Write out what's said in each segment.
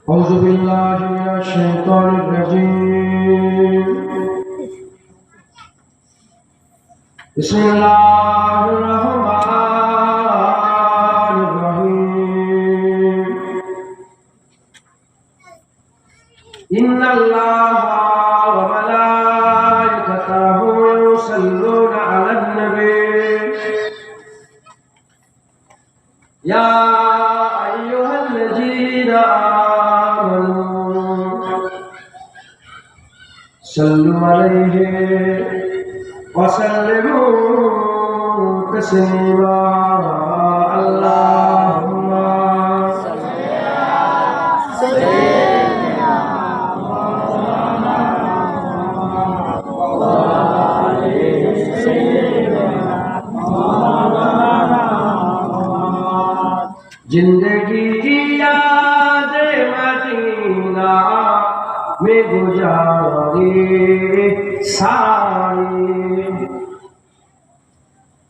أعوذ بالله من الشيطان الرجيم بسم الله الرحمن الرحيم إن الله وملائكته يصلون على النبي يا أيها الذين آمنوا صلوا عليه وسلموا تسليما اللهم صل على سيدنا محمد وعلى آل سيدنا محمد जिंदगी की याद मदीना में गुजारी सारी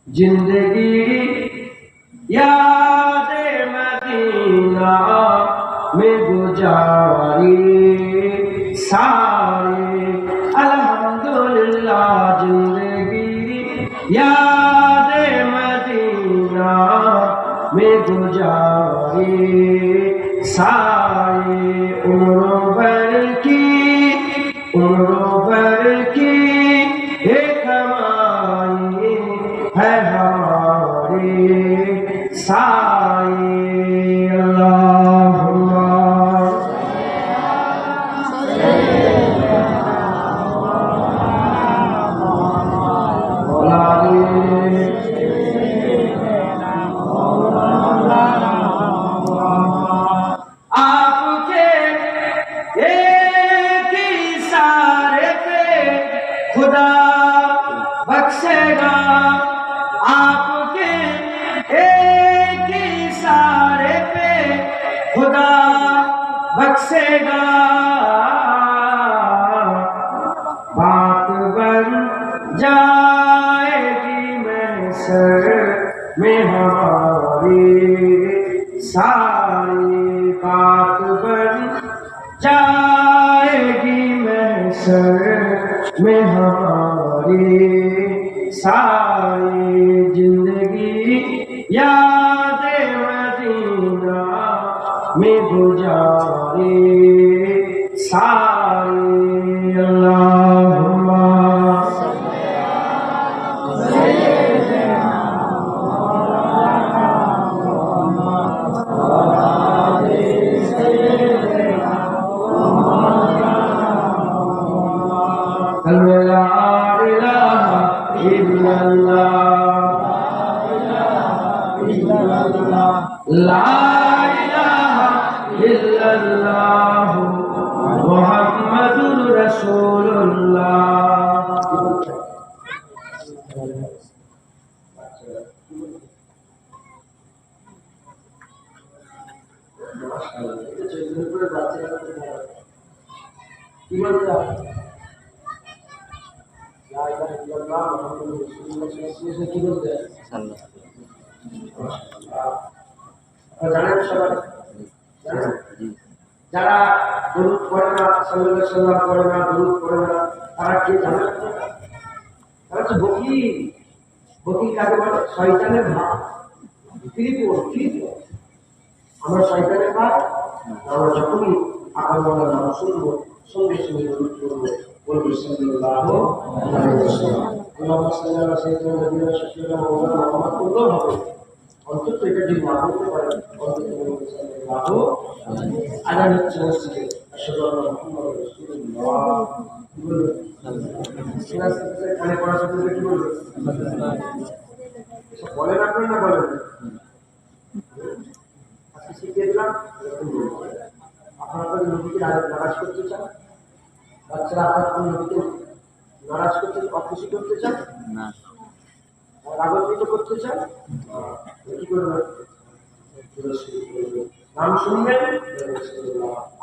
जिंदगी याद मदीना में गुजारी सारी अल्हम्दुलिल्लाह जिंदगी याद मदीना में गुजारी सारी उम्र भर की एक कमाई है हमारी सारी अल्लाहुम्मा खुदा बख्शेगा आपके एक इशारे पे खुदा बख्शेगा बात बन जाएगी महशर में हमारी सारी बात बन जाएगी महशर में हमारी सारी जिंदगी याद मदीना में गुजारी सारी अल्लाहुम्मा ला इलाहा इल्लल्लाह मुहम्मदुर रसूलुल्लाह কি বলতে লা ইলাহা ইল্লাল্লাহ মুহাম্মাদুর রাসূলুল্লাহ কি বলতে জানেন সবাই যারা দুরূদ পড়ে না সাল্লাল্লাহু আলাইহি ওয়াসাল্লাম পড়ে না দুরূদ পড়ে না তারা কি জানে তারা তো বকি কাকে বলে শয়তানের ভাব আমরা শয়তানের ভাব আমরা যখনই আল্লাহর নাম শুনবো সঙ্গে সঙ্গে দুরূদ পড়বো বলবো সাল্লাল্লাহু আলাইহি ওয়াসাল্লাম আল্লাহুম্মা সাল্লি আলা সাইয়্যিদিনা নবিয়্যিনা শাফিঈনা মাওলানা মুহাম্মদ বললেও হবে অন্তত এটা যদি না বলতে পারে অন্তত সাল্লাল্লাহু আদান হচ্ছে মসজিদে আশহাদু আন্না মুহাম্মাদুর রাসূলুল্লাহ এখানে পড়ার সাথে কি বলবো এসব বলেন আপনারা না বলেন আজকে শিখিয়ে দিলাম আপনারা নবীকে নারাজ করতে চান বাচ্চারা আপনার নবীকে নারাজ করতে অখুশি করতে চান না রাগান্বিত করতে চান কি করবেন নাম শুনবেন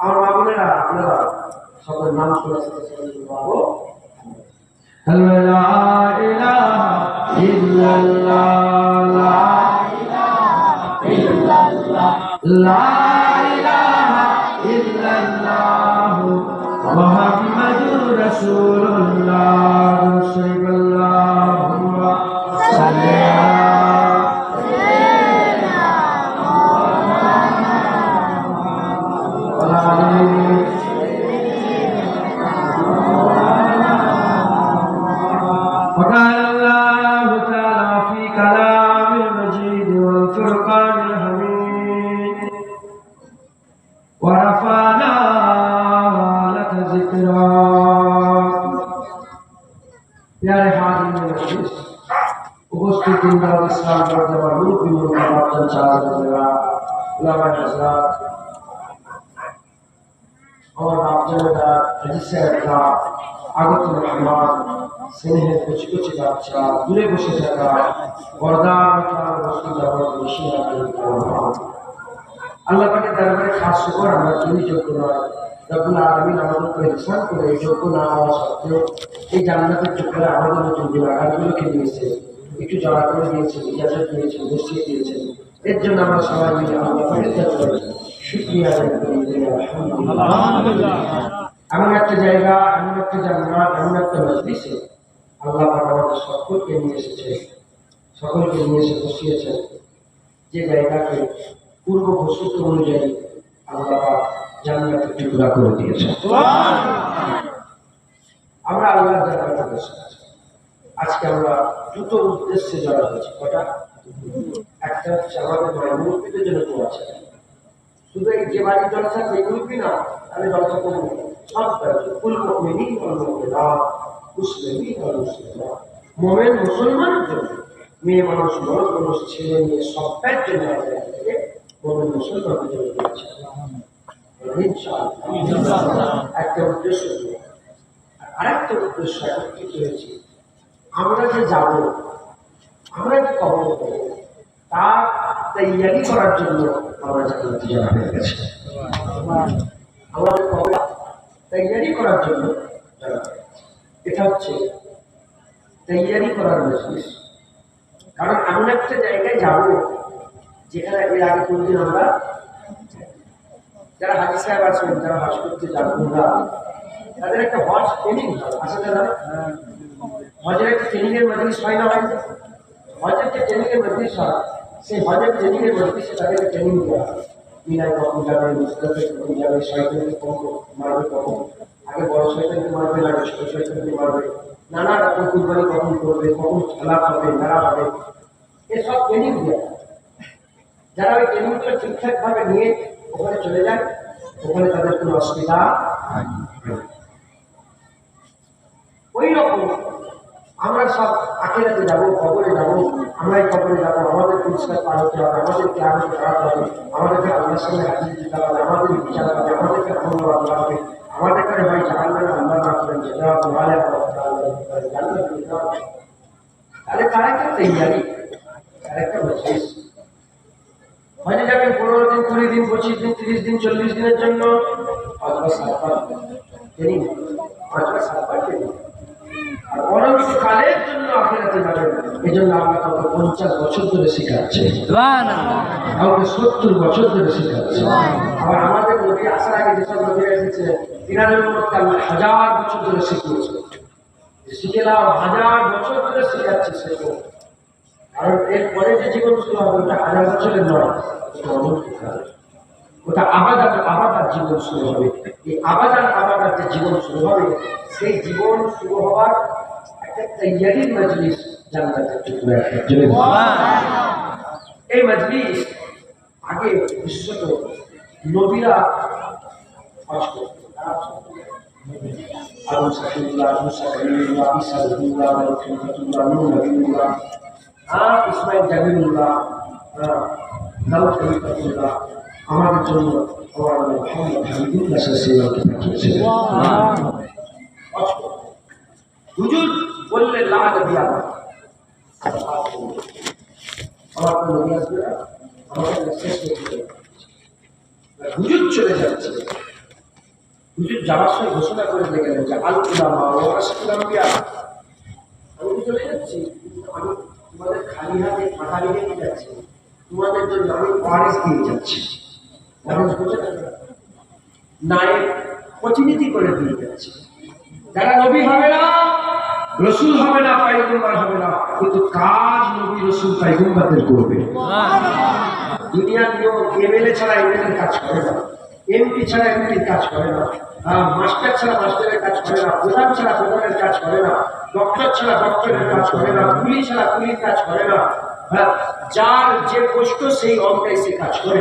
আমার মা বোনেরা আপনারা সকল নাম শোনার সাথে সাথে لا إله إلا الله لا إله إلا الله لا إله إلا মুহাম্মাদুর রাসূলুল্লাহ সাল্লাল্লাহু সাল্লি وقال الله تعالى في كلام المجيد والفرقان الحميد ورفعنا لك ذكرك प्यारे हाज़िरीन मजलिस उपस्थित दिनदार इस्लाम पर जबरूत भी मुर्दाबाद चाहत उलमा हज़रात और आप जनाब हदीस का আগত মেহমান স্নেহের কুচি কুচি বাচ্চা দূরে বসে থাকা পর্দার আল্লাহ পাকের দরবারে খাস শুকর আমরা তিনি যোগ্য নয় রব্বুল আলামিন আমাদেরকে ইহসান করে এই যোগ্য না হওয়া সত্ত্বেও এই জান্নাতের চোখে আমাদের নতুন গুণাগারগুলোকে দিয়েছে একটু জড়া করে দিয়েছেন ইজাজত দিয়েছেন বসিয়ে দিয়েছেন এর জন্য আমরা সবাই মিলে আল্লাহ পাকের দরবারে শুকরিয়া আদায় করি আলহামদুলিল্লাহ। এমন একটা জায়গা, এমন একটা জান্নাত, এমন একটা মজলিসে আল্লাহ পাক আমাদের সকলকে নিয়ে এসেছে, সকলকে নিয়ে এসে বসিয়েছেন যে জায়গাকে পূর্ব ঘোষিত অনুযায়ী আল্লাহ পাক জান্নাতের টুকরা করে দিয়েছেন। আমরা আল্লাহর জান্নাতে বসে আছি। আজকে আমরা দুটো উদ্দেশ্যে জড়া হয়েছি। কটা? একটা হচ্ছে আমাদের মাইনুরপিদের জন্য তো আছে, শুধু এই যে বাড়ির জলসা সেই গ্রুপই না, তাহলে জলসা করবো সব কুল মুমিনিন ওয়াল মুমিনাত মুসলিমিন ওয়াল মুসলিমাত, মুমিন মুসলমানের জন্য, মেয়ে মানুষ মরদ মানুষ ছেলে মেয়ে সবার জন্য মুমিন মুসলমানের জন্য দিয়েছে ইনশাআল্লাহ। একটা উদ্দেশ্য, আরেকটা উদ্দেশ্য একত্রিত হয়েছে। আমরা যে যাব, আমরা যে কবর করব, তার তৈয়ারি করার জন্য আমরা জান্নাতে যাওয়া হয়ে গেছে। আমাদের কবর তৈয়ারি করার জন্য এটা হচ্ছে তৈয়ারি করার মজলিস। কারণ এমন একটা জায়গায় যাব যেখানে এর আগে কোনদিন আমরা, যারা হাজি সাহেব আছেন, যারা হজ করতে যাবেন, তাদের একটা হজ ট্রেনিং আসলে না, হজের একটা ট্রেনিং এর মজলিস হয় না, হয় হজের যে ট্রেনিং এর মজলিস হয়, সেই হজের ট্রেনিং এর মজলিসে তাদেরকে ট্রেনিং দেওয়া হয়। মিনায় কখন যাবে, মুস্তাফে কখন যাবে, শয়তানকে কখন মারবে, কখন আগে বড় শয়তানকে মারবে না ছোট শয়তানকে মারবে, নানা রকম কুরবানি কখন করবে, কখন খেলা হবে, মেলা হবে, এসব ট্রেনিং দেওয়া। যারা ওই ট্রেনিংগুলো ঠিকঠাক ভাবে নিয়ে ওখানে চলে যায়, ওখানে তাদের কোনো অসুবিধা হয়। ওই রকম আমরা সব আখিরাতে যাবো, কবরে যাবো, আমরাই কবরে যাবো, আমাদের পুরস্কার পার হতে হবে, আমাদেরকে আগে দাঁড়াতে হবে, আমাদেরকে আল্লাহর সামনে হাজির দিতে হবে, আমাদের বিচার হবে, আমাদেরকে আনন্দ আল্লাহ হবে, আমাদের কাছে ভাই জাহান্নামে আল্লাহ না করেন যেতে হবে, ভালো জান্নাত দিতে হবে। তাহলে তার একটা তৈয়ারি, তার একটা মজলিস। হজে যাবেন 15 দিন, 20 দিন, 25 দিন, 30 দিন, 40 দিনের জন্য, অথবা 7 ট্রেনিং, অথবা 7 ট্রেনিং। আর অনন্তকালের জন্য আখিরাতে যাবেন। এই জন্য আল্লাহ কাউকে 50 বছর ধরে শেখাচ্ছে, কাউকে 70 বছর ধরে শেখাচ্ছে। আবার আমাদের নবী আসার আগে যেসব নবীরা এসেছে, তিনাদের মধ্যে আল্লাহ 1000 বছর ধরে শিখিয়েছে, শিখে নাও, 1000 বছর ধরে শেখাচ্ছে শেখো। কারণ এরপরে যে জীবন শুরু হবে ওটা 1000 বছরের নয়, ওটা আবাদার জীবন শুরু হবে। এই আবাদার যে জীবন শুরু হবে, সেই জীবন শুরু হওয়ার একটা তৈয়ারির মজলিস জান্নাতের টুকরা। এই মজলিস আগে বিশেষত নবীরা হজ করতেন। আবু সাকিবুল্লাহ, মুসা কালিমুল্লাহ, ঈসা রুহুল্লাহ, রহমাতুল্লাহ, নূহ নবীউল্লাহ, ইসমাইল জামিলুল্লাহ, দাউদ খলিফাতুল্লাহ, আমাদের জন্য মুহাম্মদ হাবিবুল্লাহ সাল্লাল্লাহু আলাইহি ওয়াসাল্লামকে পাঠিয়েছিলেন। হুজুর বললেন লা নবী আমার কোনো নবী আসবে না, আমাদের শেষ করতে। হুজুর চলে যাচ্ছে, হুজুর যাওয়ার সময় ঘোষণা করে দিয়ে গেলেন যে আল উলামা ওয়ারাসাতুল আম্বিয়া, আমি চলে যাচ্ছি, আমি তোমাদের খালি হাতে ফাঁকা রেখে যাচ্ছি, তোমাদের জন্য আমি ওয়ারিস দিয়ে যাচ্ছি। ওয়ারিস বোঝেন নায়েব, প্রতিনিধি করে দিয়ে যাচ্ছে। যারা নবী হবে না, রসুল হবে না, পয়গম্বর হবে না, কিন্তু কাজ নবী রসুল পয়গম্বরদের করবে। দুনিয়ার নিয়ম এমএলএ ছাড়া এমএলএর কাজ করে না, এমপি ছাড়া এমপির কাজ করে না, মাস্টার ছাড়া মাস্টারের কাজ করে না, প্রধান ছাড়া প্রধানের কাজ করে না, ডক্টর ছাড়া ডক্টরের কাজ করে না, কুলি ছাড়া কুলির কাজ করে না। যার যে কষ্ট সেই অঙ্কায় সে কাজ করে।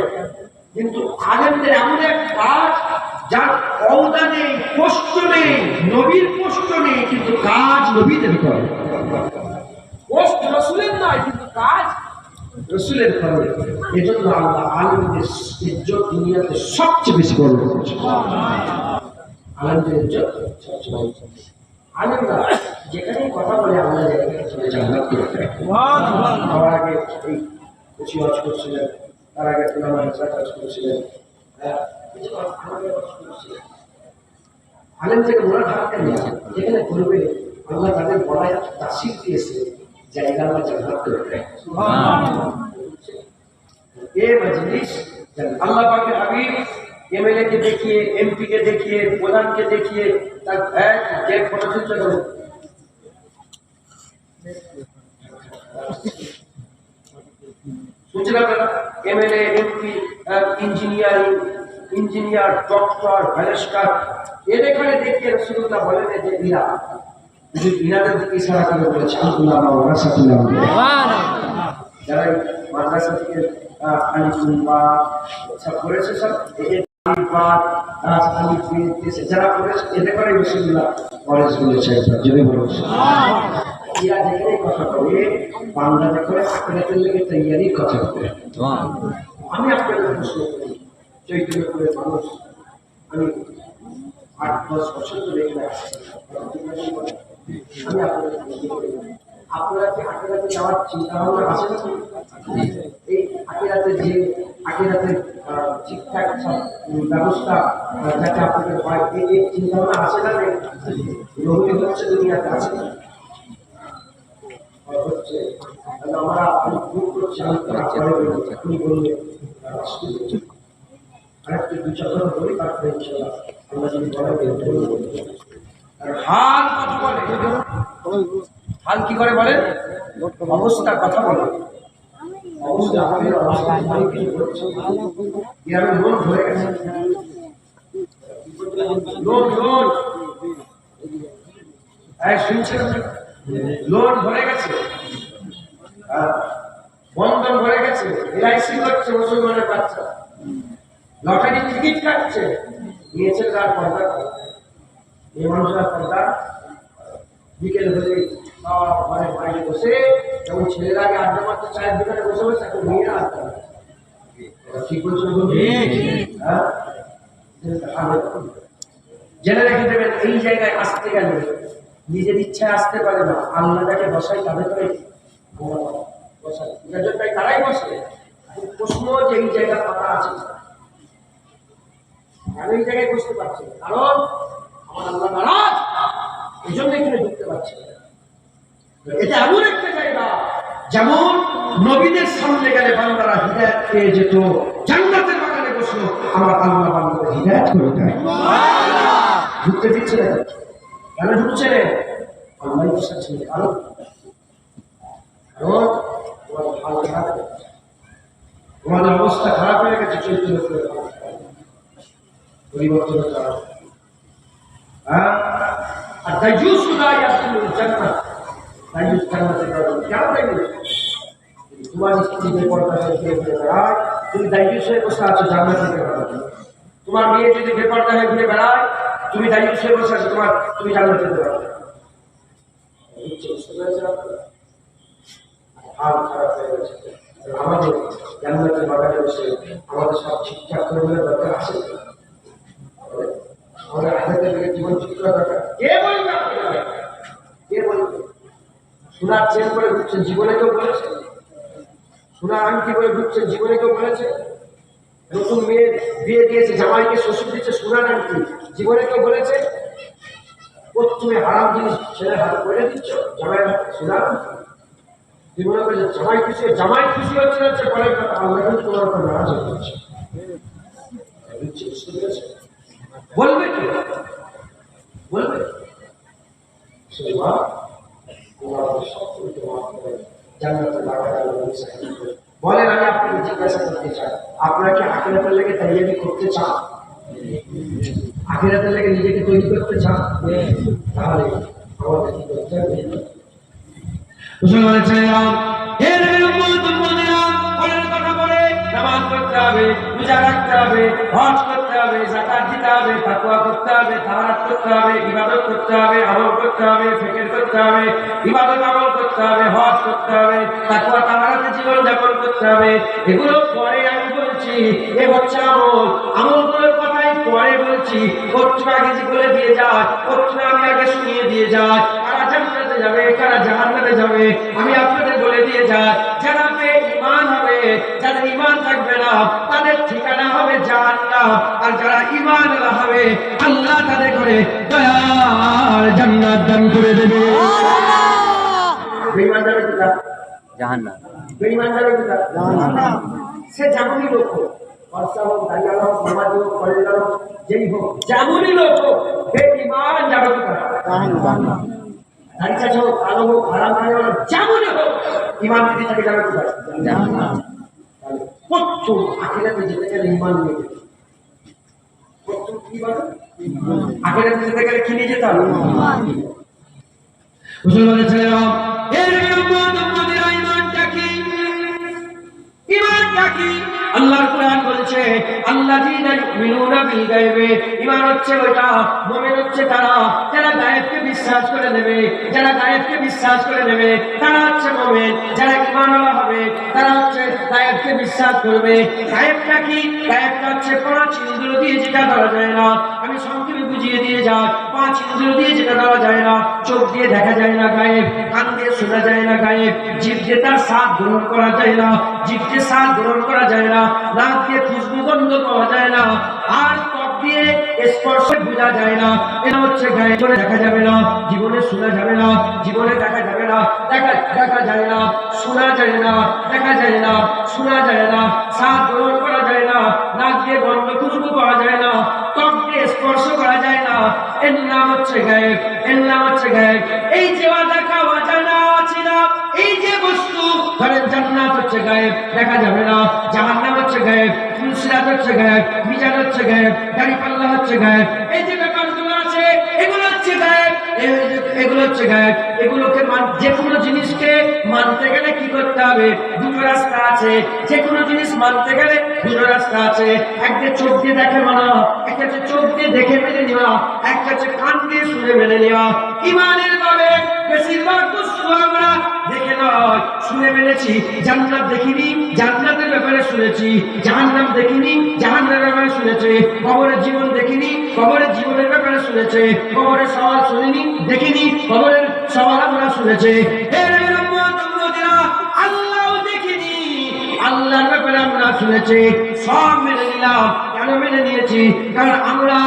কিন্তু আলেমদের এমন এক কাজ যার অবদান নেই, কষ্ট নেই, নবীর কষ্ট নেই, কিন্তু কাজ নবীদের করে। কষ্ট রসুলের নয়, কিন্তু কাজ রসুলের করে। এজন্য আল্লাহ আলেমদের ইজ্জত দুনিয়াতে সবচেয়ে বেশি গর্ব করেছে। আলেমদের ইজ্জত আলেমরা যেখানেই কথা বলে আল্লাহ জায়গায় চলে জান্নাত করে দেয়। আমার আগে এই কিছু ওয়াজ করছিলেন, তার আগে ইমাম হাসান ওয়াজ করছিলেন, আলেম থেকে মোড়া ঢাকতে নেই, যেখানে করবে আল্লাহ তাদের বলায় তাসির দিয়েছে, জায়গা আল্লাহ জান্নাত করে দেয়। এই মজলিস আল্লাহ পাকের হাবিব এমএলএ কে দেখিয়ে, এমপি কে দেখিয়ে, প্রধানকে দেখিয়ে তার এক ফটো তুলতে হবে। শুনছেন আপনারা? MLA, MP, engineer, doctor, barrister, এখানে দেখিয়ে রাসূলুল্লাহ বলেন যে ইরা ইনাদের দিকে ইশারা করে বলেছে আল্লাহ ওয়ারাসাতুল্লাহ। যারা মাদ্রাসা থেকে আলিফুল্লাহ সব করেছে, সব যারা করেছে এতে করে রাসূলুল্লাহ ওয়ারিস বলেছে। যদি বলেছে এরা যেখানে কথা বলে বাংলাতে করে আখেরাতের লেগে তৈয়ারির কথা বলে। আমি আপনাদের প্রশ্ন করি, চৈতন্যপুরের মানুষ, আমি 8-10 বছর ধরে এখানে আসছি, আমি আপনাদের প্রশ্ন করি, আপনারা কি আখেরাতে যাওয়ার চিন্তা ভাবনা আছে নাকি? এই আখেরাতের যে আখেরাতের ঠিকঠাক সব ব্যবস্থা যাতে আপনাদের হয়, এই চিন্তা ভাবনা আছে না? রোগী হচ্ছে দুনিয়াতে আছে না? হচ্ছে আমরা ভুল করছি, আপনি বললেন আরেকটু 2-4 কথা বলি, তারপরে ইনশাআল্লাহ আমরা যদি হাল কথা বলে, হাল কি করে বলেন? অবস্থা কথা বলে। অবস্থা আমাদের অবস্থা গ্রামে লোন ধরে গেছে, লোন শুনছেন? লোন ভরে গেছে, বন্ধন ভরে গেছে, এলআইসি করছে মুসলমানের বাচ্চা, লটারি টিকিট কাটছে, নিয়েছে তার পর্দা। এই মানুষরা পর্দা বিকেল হলে ঘরে বাইরে বসে, যেমন ছেলেরা আগে আড্ডা মারতে চায়ের দোকানে বসে বসে, এখন মেয়েরা আড্ডা মারছে। ঠিক বলছো? জেনে রেখে দেবেন, এই জায়গায় আসতে গেলে নিজের ইচ্ছায় আসতে পারে না, আল্লাহ যাকে বসাই তাদের করে বসাই, তারাই বসে। প্রশ্ন যে এই জায়গা পাতা আছে, আমি এই জায়গায় বসতে পারছি, কারণ আমার আল্লাহ নারাজ, এই জন্য এখানে ঢুকতে পারছি। এটা এমন একটা জায়গা, যেমন নবীদের সামনে গেলে বান্দারা হিদায়াত পেয়ে যেত, জান্নাতের বাগানে বসলো, আমার আল্লাহ বান্দাদের হিদায়াত করে দেয়। ঢুকতে দিচ্ছে না, কেন ঢুকছে? আল্লাহ বসাচ্ছেন, কারণ তোমাদের অবস্থা খারাপ হয়ে গেছে, চৈতন্য পরিবর্তন করা। আর দাইজুস নাই আসলে জান্নাত, দাইজুস জান্নাতে যাবে কেন? দাইজুস তোমার স্ত্রী বেপরদা হয়ে ঘুরে ঘুরে বেড়ায়, তুমি দাইজুস হয়ে বসে আছো জান্নাতে যাবে। তোমার মেয়ে যদি বেপরদা হয়ে ঘুরে বেড়ায়, তুমি দাইজুস হয়ে বসে আছো, তুমি জান্নাতে যাবে। হাল খারাপ হয়ে গেছে। আমাদের জান্নাতের বাগানে বসে আমাদের সব ঠিকঠাক করে বলে দরকার আছে? আমাদের আখেরাতের দিকে জীবন ঠিক করা দরকার। কে বলবে? কে বলবে? সোনার চেন করে ঘুরছেন, জীবনে কেউ বলেছে? সোনার আংটি করে ঘুরছেন, জীবনে কেউ বলেছে? নতুন মেয়ে বিয়ে দিয়েছে, জামাইকে শ্বশুর দিচ্ছে সোনার আংটি, জীবনে কেউ বলেছে? তুমি হারাম জিনিস ছেলে হাতে করে দিচ্ছ, জামাই সোনার জীবনে বলেছে? জামাই খুশি হচ্ছে পরের কথা, আল্লাহ তোমার উপর নারাজ হচ্ছে। বলবে কি? কি আখিরাতের লেগে তৈরি করতে চান? আখিরাতের লেগে নিজেকে তৈরি করতে চান? তাহলে আমাদের কি করতে হবে? মুসলমানের ছেলেরা, হে নবীর উম্মত উম্মতেরা, কোরআনের কথা বলে নামাজ পড়তে হবে, রোজা রাখতে হবে, হজ করতে হবে, যাকাত দিতে হবে, তাকওয়া করতে হবে, তাহারাত করতে হবে, ইবাদত করতে হবে, আমল করতে হবে, ফিকির করতে হবে, ইবাদত আমল করতে হবে, হজ করতে হবে, তাকওয়া তাহারাতে জীবন যাপন করতে হবে। এগুলো পরে আমি বলছি, এ হচ্ছে আমল। আমলগুলোর কথাই পরে বলছি। প্রথমে আগে যে বলে দিয়ে যায়, প্রথমে আমি আগে শুনিয়ে দিয়ে যাই, কারা জান্নাতে যাবে, কারা জাহান্নামে যাবে আমি আপনাদের বলে দিয়ে যাই। যারা বেঈমান হবে, যাদের ঈমান থাকবে না, তাদের ঠিকানা হবে জাহান্নাম। আর যারা ঈমানওয়ালা হবে, আল্লাহ তাদের করে দয়ার জান্নাত দান করে দেবে। বেঈমান যাবে কোথায়? জাহান্নাম। বেঈমান যাবে কোথায়? জাহান্নাম। সে যেমনই লোক হোক, ফর্সা হোক, দাড়িওয়ালা হোক, নামাজি হোক, কলেজওয়ালা হোক, যেই হোক, যেমনই লোক হোক, বেঈমান যাবে কোথায়? জাহান্নাম। দাড়ি চাচা হোক, কালো হোক, হারাম খাওয়া হোক, যেমনই হোক, ঈমান যদি থাকে যাবে কোথায়? জাহান্নাম। প্রথম আখিরাতে যেতে গেলে ঈমান নিয়ে যেতে হবে। প্রথম কি বলে? আখিরাতে যেতে গেলে কি নিয়ে যেতে হবে? মুসলমানের ছেলেরা, এর উম্মত উম্মতেরা, ঈমানটা কি? ঈমানটা কি? আল্লাহর কোরআন বলছে, আল্লাযীনা ইউমিনুনা বিল গায়বি। ঈমান হচ্ছে ওইটা, মুমিন হচ্ছে তারা যারা গায়েবকে বিশ্বাস করে নেবে। যারা গায়েবকে বিশ্বাস করে নেবে তারা হচ্ছে মুমিন। যারা ঈমানওয়ালা হবে তারা হচ্ছে গায়েবকে বিশ্বাস করবে। গায়েবটা কি? গায়েবটা হচ্ছে পাঁচ ইন্দ্রিয় দিয়ে যেটা ধরা যায় না। আমি সংক্ষেপে বুঝিয়ে দিয়ে যাই। পাঁচ ইন্দ্রিয় দিয়ে যেটা ধরা যায় না, চোখ দিয়ে দেখা যায় না গায়েব, কান দিয়ে শোনা যায় না গায়েব, জিভ দিয়ে তার স্বাদ গ্রহণ করা যায় না, জিভ দিয়ে স্বাদ গ্রহণ করা যায় না, নাক দিয়ে খুশবু গন্ধ পাওয়া যায় না, আর ত্বক দিয়ে স্পর্শে বোঝা যায় না। এটা হচ্ছে গায়েব। করে দেখা যাবে না, জীবনে শোনা যাবে না, জীবনে দেখা যাবে না, দেখা যায় না, শোনা যায় না, দেখা যায় না, শোনা যায় না, স্বাদ গ্রহণ করা যায় না, নাক দিয়ে গন্ধ খুশবু পাওয়া যায় না, ত্বক দিয়ে স্পর্শ করা যায় না। এর নাম হচ্ছে গায়েব। এর নাম হচ্ছে গায়েব। এই যে দেখা অজানা অচেনা, এই যে বস্তু, ধরেন জান্নাত হচ্ছে গায়েব, দেখা যাবে না। জাহান্নাম হচ্ছে গায়েব, সিরাত হচ্ছে গায়েব, মিজান হচ্ছে গায়েব, দাঁড়িপাল্লা হচ্ছে গায়েব। এই যে ব্যাপারগুলো আছে এগুলো হচ্ছে গায়েব, এগুলো হচ্ছে গায়েব। এগুলোকে যে কোনো জিনিসকে মানতে গেলে কি করতে হবে? দুটো রাস্তা আছে। যে কোনো জিনিস মানতে গেলে দুটো রাস্তা আছে। একটা চোখ দিয়ে দেখে মানা, একটা হচ্ছে চোখ দিয়ে দেখে মেনে নেওয়া, একটা হচ্ছে কান দিয়ে শুনে মেনে নেওয়া। ঈমানের ভাবে বেশিরভাগ বস্তু আমরা দেখে নয়, শুনে মেনেছি। জান্নাত দেখিনি, জান্নাতের ব্যাপারে শুনেছি। জাহান্নাম দেখিনি, জাহান্নামের ব্যাপারে শুনেছে। কবরের জীবন দেখিনি, কবরের জীবনের ব্যাপারে শুনেছে। কবরের সওয়াল শুনিনি, দেখিনি, কবরের সওয়াল আমরা শুনেছে। আল্লাহও দেখিনি, আল্লাহর ব্যাপারে আমরা শুনেছি। সব মেনে নিলাম। কেন মেনে নিয়েছি? কারণ আমরা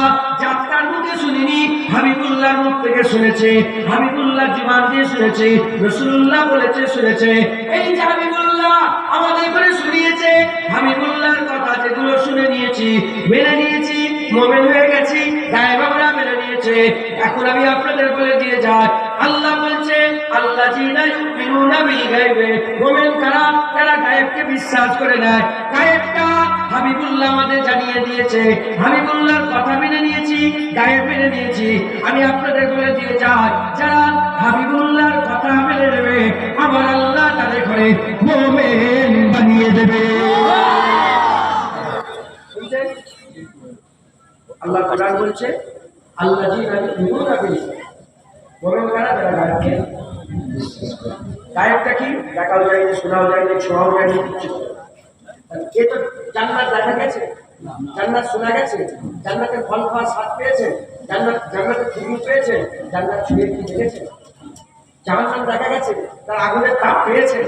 যাত্রার মুখে শুনিনি, হাবিবুল্লাহর মুখ থেকে শুনেছে। হাবিবুল্লাহ জীবন দিয়ে শুনেছে, রাসূলুল্লাহ বলেছে শুনেছে। এই যে হাবিবুল্লাহ আমাদের করে শুনিয়েছে, হাবিবুল্লাহর কথা যেগুলো শুনে নিয়েছি, মেনে নিয়েছি, মুমিন হয়ে গেছি। গায়েব আমরা মেনে নিয়েছে। এখন আমি আপনাদের বলে দিয়ে যাই, আল্লাহ বলছে আল্লাযীনা ইউমিনুনা বিল গায়বি। মুমিন কারা? যারা গায়েবকে বিশ্বাস করে নেয়। গায়েবটা হাবিবুল্লাহ আমাদের জানিয়ে দিয়েছে। হাবিবুল্লাহর কথা মেনে নিয়েছি, গায়েব মেনে নিয়েছি। আমি আপনাদের বলে দিয়ে যাই, যারা হাবিবুল্লাহর কথা মেনে নেবে, আমার আল্লাহ তাদের ঘরে মুমিন বানিয়ে দেবে। আল্লাহ কোরআন বলছে আল্লাযীনা ইউমিনুনা বিল গায়বি। মুমিন কারা? যারা গায়েবকে বিশ্বাস করে। গায়েবটা কি? দেখাও যায় না, শোনাও যায় না, ছোঁয়াও যায় না, কিছু। এ তো জান্নাত দেখা গেছে, জান্নাত শোনা গেছে, জান্নাতের ফল খাওয়ার স্বাদ পেয়েছে, জান্নাতের খুশবু পেয়েছে, জান্নাত ছুঁয়ে কি দেখেছে, জাহান্নাম দেখা গেছে, তার আগুনের তাপ পেয়েছে।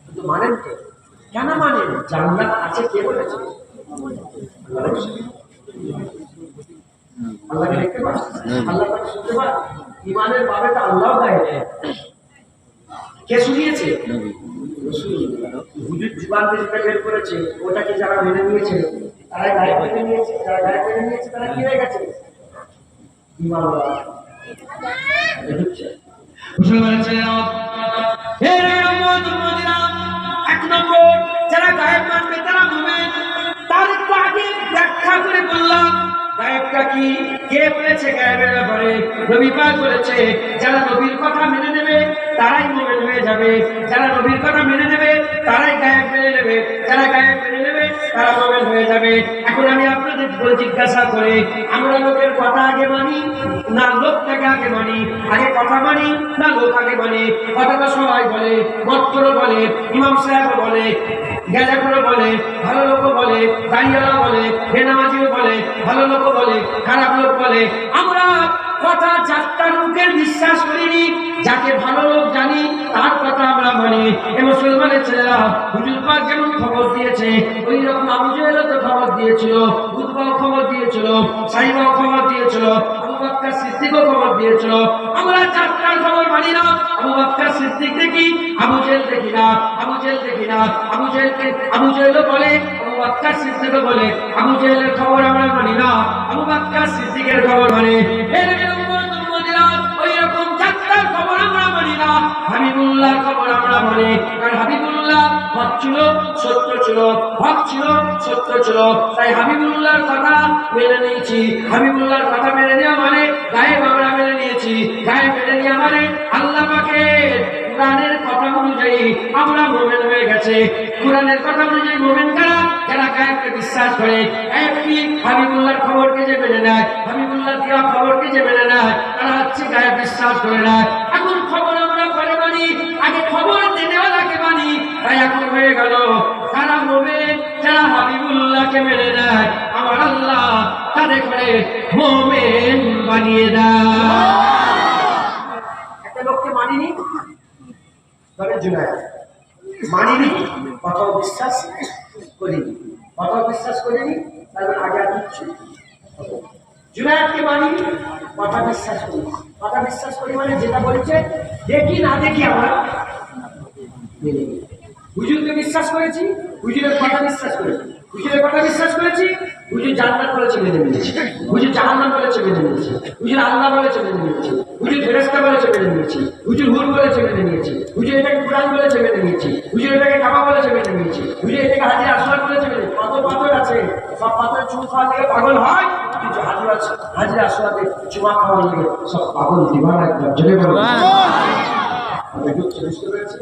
কিন্তু মানেন তো? কেন মানেন? জান্নাত আছে কে বলেছে? আল্লাহকে দেখতে পান, আল্লাহকে শুনতে পান। ঈমানের ভাবে তো আল্লাহ গায়েব। কে শুনিয়েছে? হুজুর জীবন থেকে যেটা বের করেছে, ওটাকে যারা মেনে নিয়েছে তারা গায়েব মেনে নিয়েছে। যারা গায়েব মেনে নিয়েছে তারা কি হয়ে গেছে? ঈমানওয়ালা। মুসলমানের ছেলেরা, হে উম্মত উম্মতিরা, এক নম্বর যারা গায়েব মানবে তারা মুমিন। কি? কে বলেছে গায়েবের ব্যাপারে? নবী পাক বলেছে, যারা নবীর কথা মেনে নেবে তারাই মুমিন হয়ে যাবে, যারা নবীর কথা মেনে নেবে তারাই গায়েব মেনে নেবে, যারা গায়েব মেনে নেবে তারা মুমিন হয়ে যাবে। এখন আমি আপনাদের জিজ্ঞাসা করে, আমরা লোকের কথা আগে মানি না লোকটাকে আগে মানি? আগে কথা মানি না লোক আগে মানি? কথা তো সবাই বলে, মক্তরও বলে, ইমাম সাহেবও বলে, গেজাগুলো বলে, ভালো লোকও বলে, দাঁড়িয়ালা বলে, বেনামাজিও বলে, ভালো লোকও বলে, খারাপ লোক বলে। আমরা কথা চারটার লোকের বিশ্বাস করিনি, যাকে ভালো লোক জানি তার কথা আমরা মানি। এ মুসলমানের ছেলেরা, হুজুর পাক যেমন খবর দিয়েছে ওই রকম আবু জাহেলও তো খবর দিয়েছিল, উতবাও খবর দিয়েছিল, সাইবাও খবর দিয়েছিল, আবু বকর সিদ্দিকও খবর দিয়েছিল। আমরা চারটার খবর মানি না। আবু বকর সিদ্দিক দেখি, আবু জাহেল দেখি না, আবু জাহেল দেখি না। আবু জাহেলও বলে, আবু বকর সিদ্দিকও বলে, আবু জাহেলের খবর আমরা মানি না, আবু বকর সিদ্দিকের খবর মানে। হাবিবুল্লাহর খবর আমরা মানি, কারণ হাবিবুল্লাহ হক ছিল, সত্য ছিল, হক ছিল, সত্য ছিল, তাই হাবিবুল্লাহর কথা মেনে নিয়েছি। হাবিবুল্লাহর কথা মেনে নেওয়া মানে গায়েব আমরা মেনে নিয়েছি, গায়েব মেনে নেওয়া মানে আল্লাহ পাকের কোরআনের কথা অনুযায়ী আমরা মুমিন হয়ে গেছে। কোরআনের কথা অনুযায়ী মুমিন কারা? যারা গায়েবকে বিশ্বাস করে। গায়েবকে হাবিবুল্লাহর খবরকে যে মেনে নেয়, হাবিবুল্লাহর দেওয়া খবরকে যে মেনে নেয়, তারা হচ্ছে গায়েব বিশ্বাস করে না। এখন খবর আমরা পরে মানি, আগে খবর দেওয়ালাকে মানি। তাই এখন হয়ে গেল কারা মুমিন? যারা হাবিবুল্লাহকে মেনে নেয়, আমার আল্লাহ তাদের করে মুমিন বানিয়ে দেয়। একটা লোককে মানিনি, তবে জুনায়েদ মানিনি, কথাও বিশ্বাস করিনি, কথাও বিশ্বাস করিনি, তারপর আগে আর কিচ্ছু। জুনায়েদকে মানিনি, কথা বিশ্বাস করি, কথা বিশ্বাস করি মানে যেটা বলছে দেখি না দেখি আমরা মেনে নিই। হুজুরকে বিশ্বাস করেছি, হুজুরের কথা বিশ্বাস করেছি, হুজুরের কথা বিশ্বাস করেছি, হুজুর জান্নাত বলেছে মেনে নিয়েছি, হুজুর জাহান্নাম বলেছে মেনে নিয়েছি, হুজুর আল্লাহ বলেছে মেনে নিয়েছি, হুজুর ফেরেশতা বলেছে মেনে নিয়েছি, হুজুর হুর বলেছে মেনে নিয়েছি, হুজুর এটাকে কুরআন বলেছে মেনে নিয়েছি, হুজুর এটাকে কাবা বলেছে মেনে নিয়েছি, হুজুর এটাকে হাজির আসওয়াদ বলেছে মেনে নিয়েছি। কত পাথর আছে, সব পাথরের চুমু খাওয়া থেকে পাগল হয়, কিন্তু হাজির আসওয়াদে চুমা খাওয়া লাগে সব পাগল দিবানা একদম জেনে বলো। বুঝতে পেরেছে?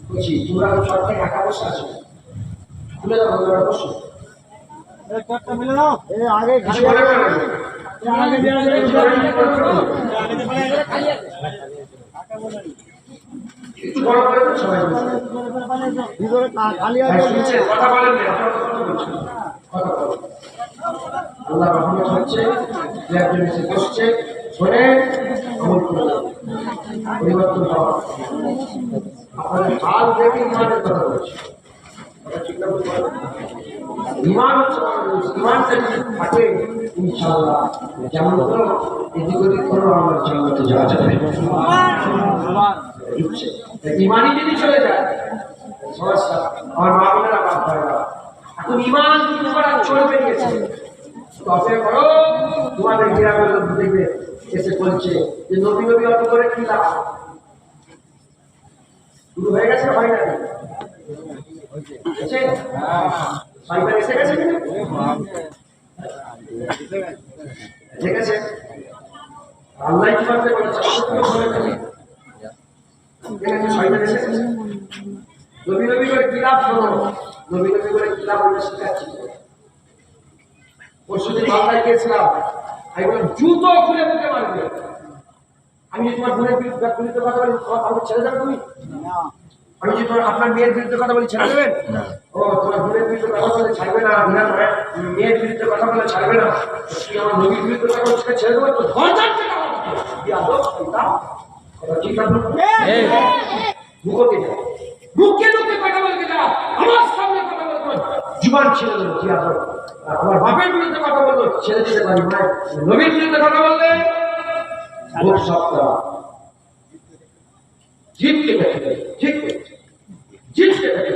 বলছি তোমরা সব থেকে একা বসে আছো, খুলে দাও বন্ধুরা, বসো। একটু বড় করে সবাই কথা বলেন, আল্লাহ রহমত হচ্ছে, একজন এসে বসছে, শোনে আমল করে পরিবর্তন হওয়া। আপনাদের হাল দেখে ইমানের কথা বলছি, ইমান হচ্ছে ইমানটা যদি থাকে ইনশাআল্লাহ যেমন করো এদিক ওদিক করো আমার জান্নাতে যাওয়া যাবে। ইমানই যদি চলে যায় সমস্যা। আমার মা বোনেরা বাদ হয় না, এখন ইমান করা চলবে গেছে, অপেক্ষা করো। তোমাদের গ্রামের লোক দেখবে এসে বলছে যে নবী নবী অত করে কি লাভ? শুরু হয়ে গেছে, হয় না? এসে গেছে ঠিক আছে, আল্লাহ কি করতে বলেছে? নবী নবী করে কি লাভ? শোনো, নবী নবী করে কি লাভ ওটা শিখাচ্ছি। পরশুদিন মালদায় গিয়েছিলাম, আমি বললাম জুতো খুলে মুখে মারবে। আমি যদি তোমার বোনের বিরুদ্ধে কথা বলি আমাকে ছেড়ে যাবে তুমি? আমি যদি তোমার আপনার মেয়ের বিরুদ্ধে কথা বলি ছেড়ে দেবেন? ও তোমার বোনের বিরুদ্ধে কথা বলে ছাড়বে না, মেয়ের বিরুদ্ধে কথা বলে ছাড়বে না, কি আমার নবীর বিরুদ্ধে কথা বলছে ছেড়ে দেবো? তো মুখে মুখে কথা বলতে যাও, আমার সামনে কথা বলতো জীবন ছেড়ে দেবো। কি আদর? আমার বাপের বিরুদ্ধে কথা বলতো ছেড়ে দিতে পারি, নবীর বিরুদ্ধে কথা বললে মুখ সপ্তাহ জিততে থাকে, ঠিক জিততে থাকে।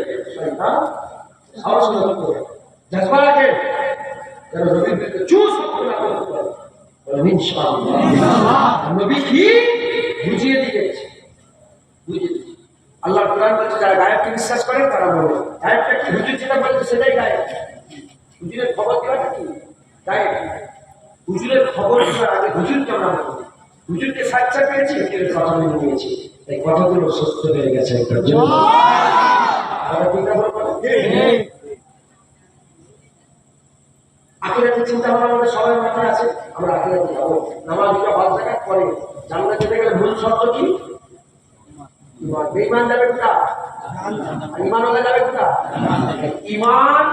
সাহস জজবা রাখে যেন নবীর বিরুদ্ধে চুপ নবী কি বুঝিয়ে দিয়েছে, বুঝিয়ে দিয়েছে। আল্লাহ কোরআন বলছে যারা গায়েবকে বিশ্বাস করে তারা বলে গায়েবটা কি? হুজুর যেটা বলছে সেটাই গায়েব। হুজুরের খবর দেওয়াটা কি গায়েব? হুজুরের খবর শোনার আগে হুজুরকে আমরা বলি, হুজুরকে সাচ্চা পেয়েছি, হুজুরের কথা মেনে নিয়েছি, এই কথাগুলো সত্য হয়ে গেছে। একবার জন্য আখিরাতের চিন্তা ভাবনা আমাদের সবার মাথায় আছে। আমরা আখিরাতে যাবো, নামাজ ভালো থাকার পরে জান্নাতে যেতে গেলে মূল শর্ত কি? বেঈমান যাবে কোথা? ঈমান ওয়ালা যাবে কোথা? ঈমান।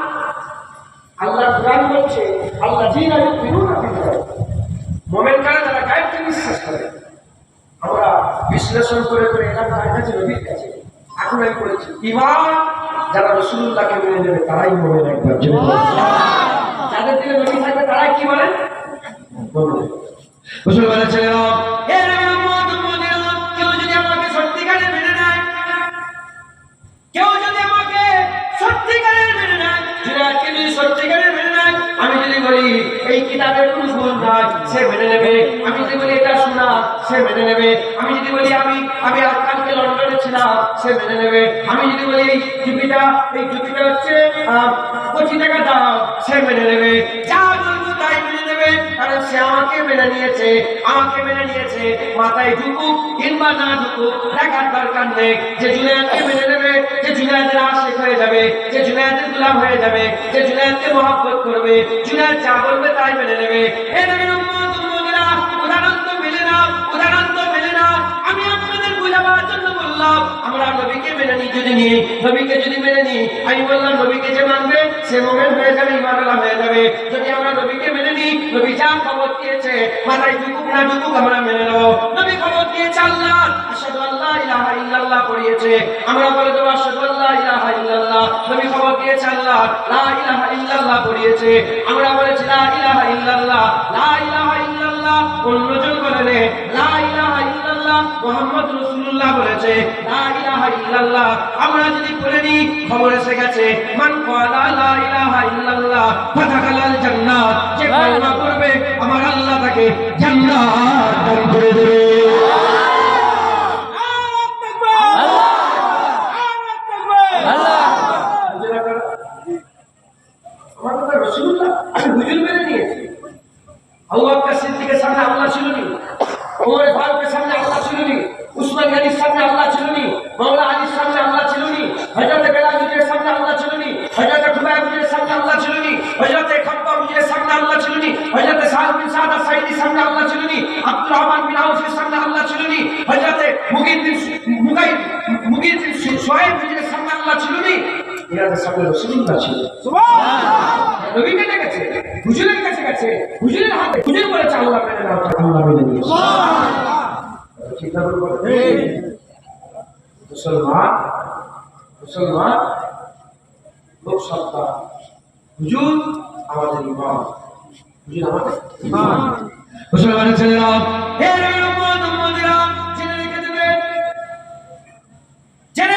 আল্লাহ কুরআন বলছে আল্লাযীনা ইউমিনুনা বিল গায়ব, মুমিন কারা? যারা গায়বকে বিশ্বাস করে। আমরা বিশ্লেষণ করে করে এলাম কার কাছে? নবীর কাছে। এখন আমি বলেছি ঈমান যারা রাসূলুল্লাহকে মেনে নেবে তারাই মুমিন। একবার জোরে যাদের দিলে নবী থাকবে তারাই কি বলেন? মুমিন। মুসলমানের ছেলেরা, এ নবীর উম্মত উম্মতিরা, কেউ যদি আমাকে সত্যিকারের মেনে নেয়, কেউ যদি আমাকে সত্যিকারের মেনে নেয়, জিনাকে যদি সত্যিকারের মেনে নেয়, আমি যদি বলি এই কিতাবের কোনো ভুল নাই, সে মেনে নেবে। আমি যদি বলি এটা শোনা, সে মেনে নেবে। আমি যদি বলি আমি আজ কালকে লন্ডনে ছিলাম, সে মেনে নেবে। আমি যদি বলি এই টুপিটা হচ্ছে 25 টাকা দাম, সে মেনে নেবে। যা বলবো তাই মেনে নেবে, কারণ সে আমাকে মেনে নিয়েছে। মাথায় ঢুকুক কিংবা না ঢুকুক দেখার দরকার নেই। যে জুনায়েদকে মেনে নেবে, যে জুনায়েদের আশিক হয়ে যাবে, যে জুনায়েদের গোলাম হয়ে যাবে, যে জুনায়েদকে মহব্বত করবে, জুনায়েদ যা বলবে তাই মেনে নেবে। এই নবীর উম্মত উম্মতিরা, উদাহরণ তো মেলে না। আমি আপনাদের বুঝাবার জন্য বললাম, আমরা নবীকে মেনে নিই। নবীকে যদি মেনে নিই, আমি বললাম নবীকে যে মানবে সে মুমিন হয়ে যাবে, ঈমানওয়ালা হয়ে যাবে। যদি আমরা নবীকে মেনে নিই, নবী যা খবর দিয়েছে মাথায় ঢুকুক না ঢুকুক আমরা মেনে নেব। নবী খবর দিয়েছে আল্লাহ, আশহাদু আল্লা ইলাহা ইল্লাল্লাহ পড়িয়েছে, আমরা বলে দেব আশহাদু আল্লা ইলাহা ইল্লাল্লাহ। নবী খবর দিয়েছে আল্লাহ, লা ইলাহা ইল্লাল্লাহ পড়িয়েছে, আমরা বলেছি লা ইলাহা ইল্লাল্লাহ। লা ইলাহা ইল্লাল্লাহ অন্যজন বলে লা ইলাহা ইল্লাল্লাহ মুহাম্মদ রাসূলুল্লাহ বলেছে লা ইলাহা ইল্লাল্লাহ। আমরা যদি বলে নিই, খবর এসে গেছে, মান ক্বালা লা ইলাহা ইল্লাল্লাহ ফাদাখালাল জান্নাত, যে কলমা পড়বে আমার আল্লাহ তাকে জান্নাত দান করে দেবে। আবু বকর সিদ্দিকের সামনে আল্লাহ ছিল নি, ওমর ফারুকের সামনে আল্লাহ ছিল নি, উসমান গনির সামনে আল্লাহ ছিল নি, মাওলা আলীর সামনে আল্লাহ ছিল নি, হযরত বেলাল হুজুরের সামনে আল্লাহ ছিল নি, হযরত খুবাইব হুজুরের সামনে আল্লাহ ছিল নি, হযরত খাব্বাব হুজুরের সামনে আল্লাহ ছিল নি, হযরত সাদ বিন সাদ আস-সাঈদীর সামনে আল্লাহ ছিল নি, আব্দুর রহমান বিন আউফের সামনে আল্লাহ ছিল নি, হযরত মুগীর বিন শুআইব হুজুরের সামনে আল্লাহ ছিল নি। এরা সামনে রাসূলুল্লাহ ছিল। সুবহানাল্লাহ। নবীকে ডেকেছে, হুজুরের কাছে গেছে, হুজুরের হাতে হুজুর বলেছে আল্লাহ মেনে নাও, আল্লাহ মেনে নিয়েছে। সুবহানাল্লাহ। ঠিক না বলবো? মুসলমান লোক সত্তা, হুজুর আমাদের ইমাম, হুজুর আমাদের ইমাম। মুসলমানের ছেলেরা, হে নবীর উম্মত উম্মতিরা, জেনে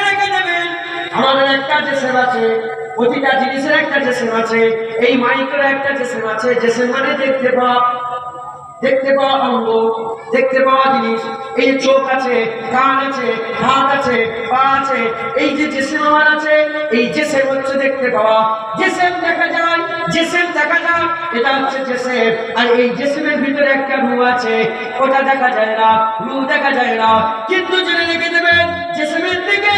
রেখে দেবেন আমাদের একটা জিসম আছে, প্রতিটা জিনিসের একটা জিসম আছে। এই মাইকের একটা জিসম আছে, জিসম মানে দেখতে পাওয়া অঙ্গ, দেখতে পাওয়া জিনিস। এই যে চোখ আছে, কান আছে, হাত আছে, পা আছে, এই যে জিসম আমার আছে, এই জিসম হচ্ছে দেখতে পাওয়া। জিসম দেখা যায়, এটা হচ্ছে জিসম। আর এই জিসমের ভিতরে একটা রূহ আছে, ওটা দেখা যায় না, রূহ দেখা যায় না। কিন্তু জেনে রেখে দেবেন, জিসমের থেকে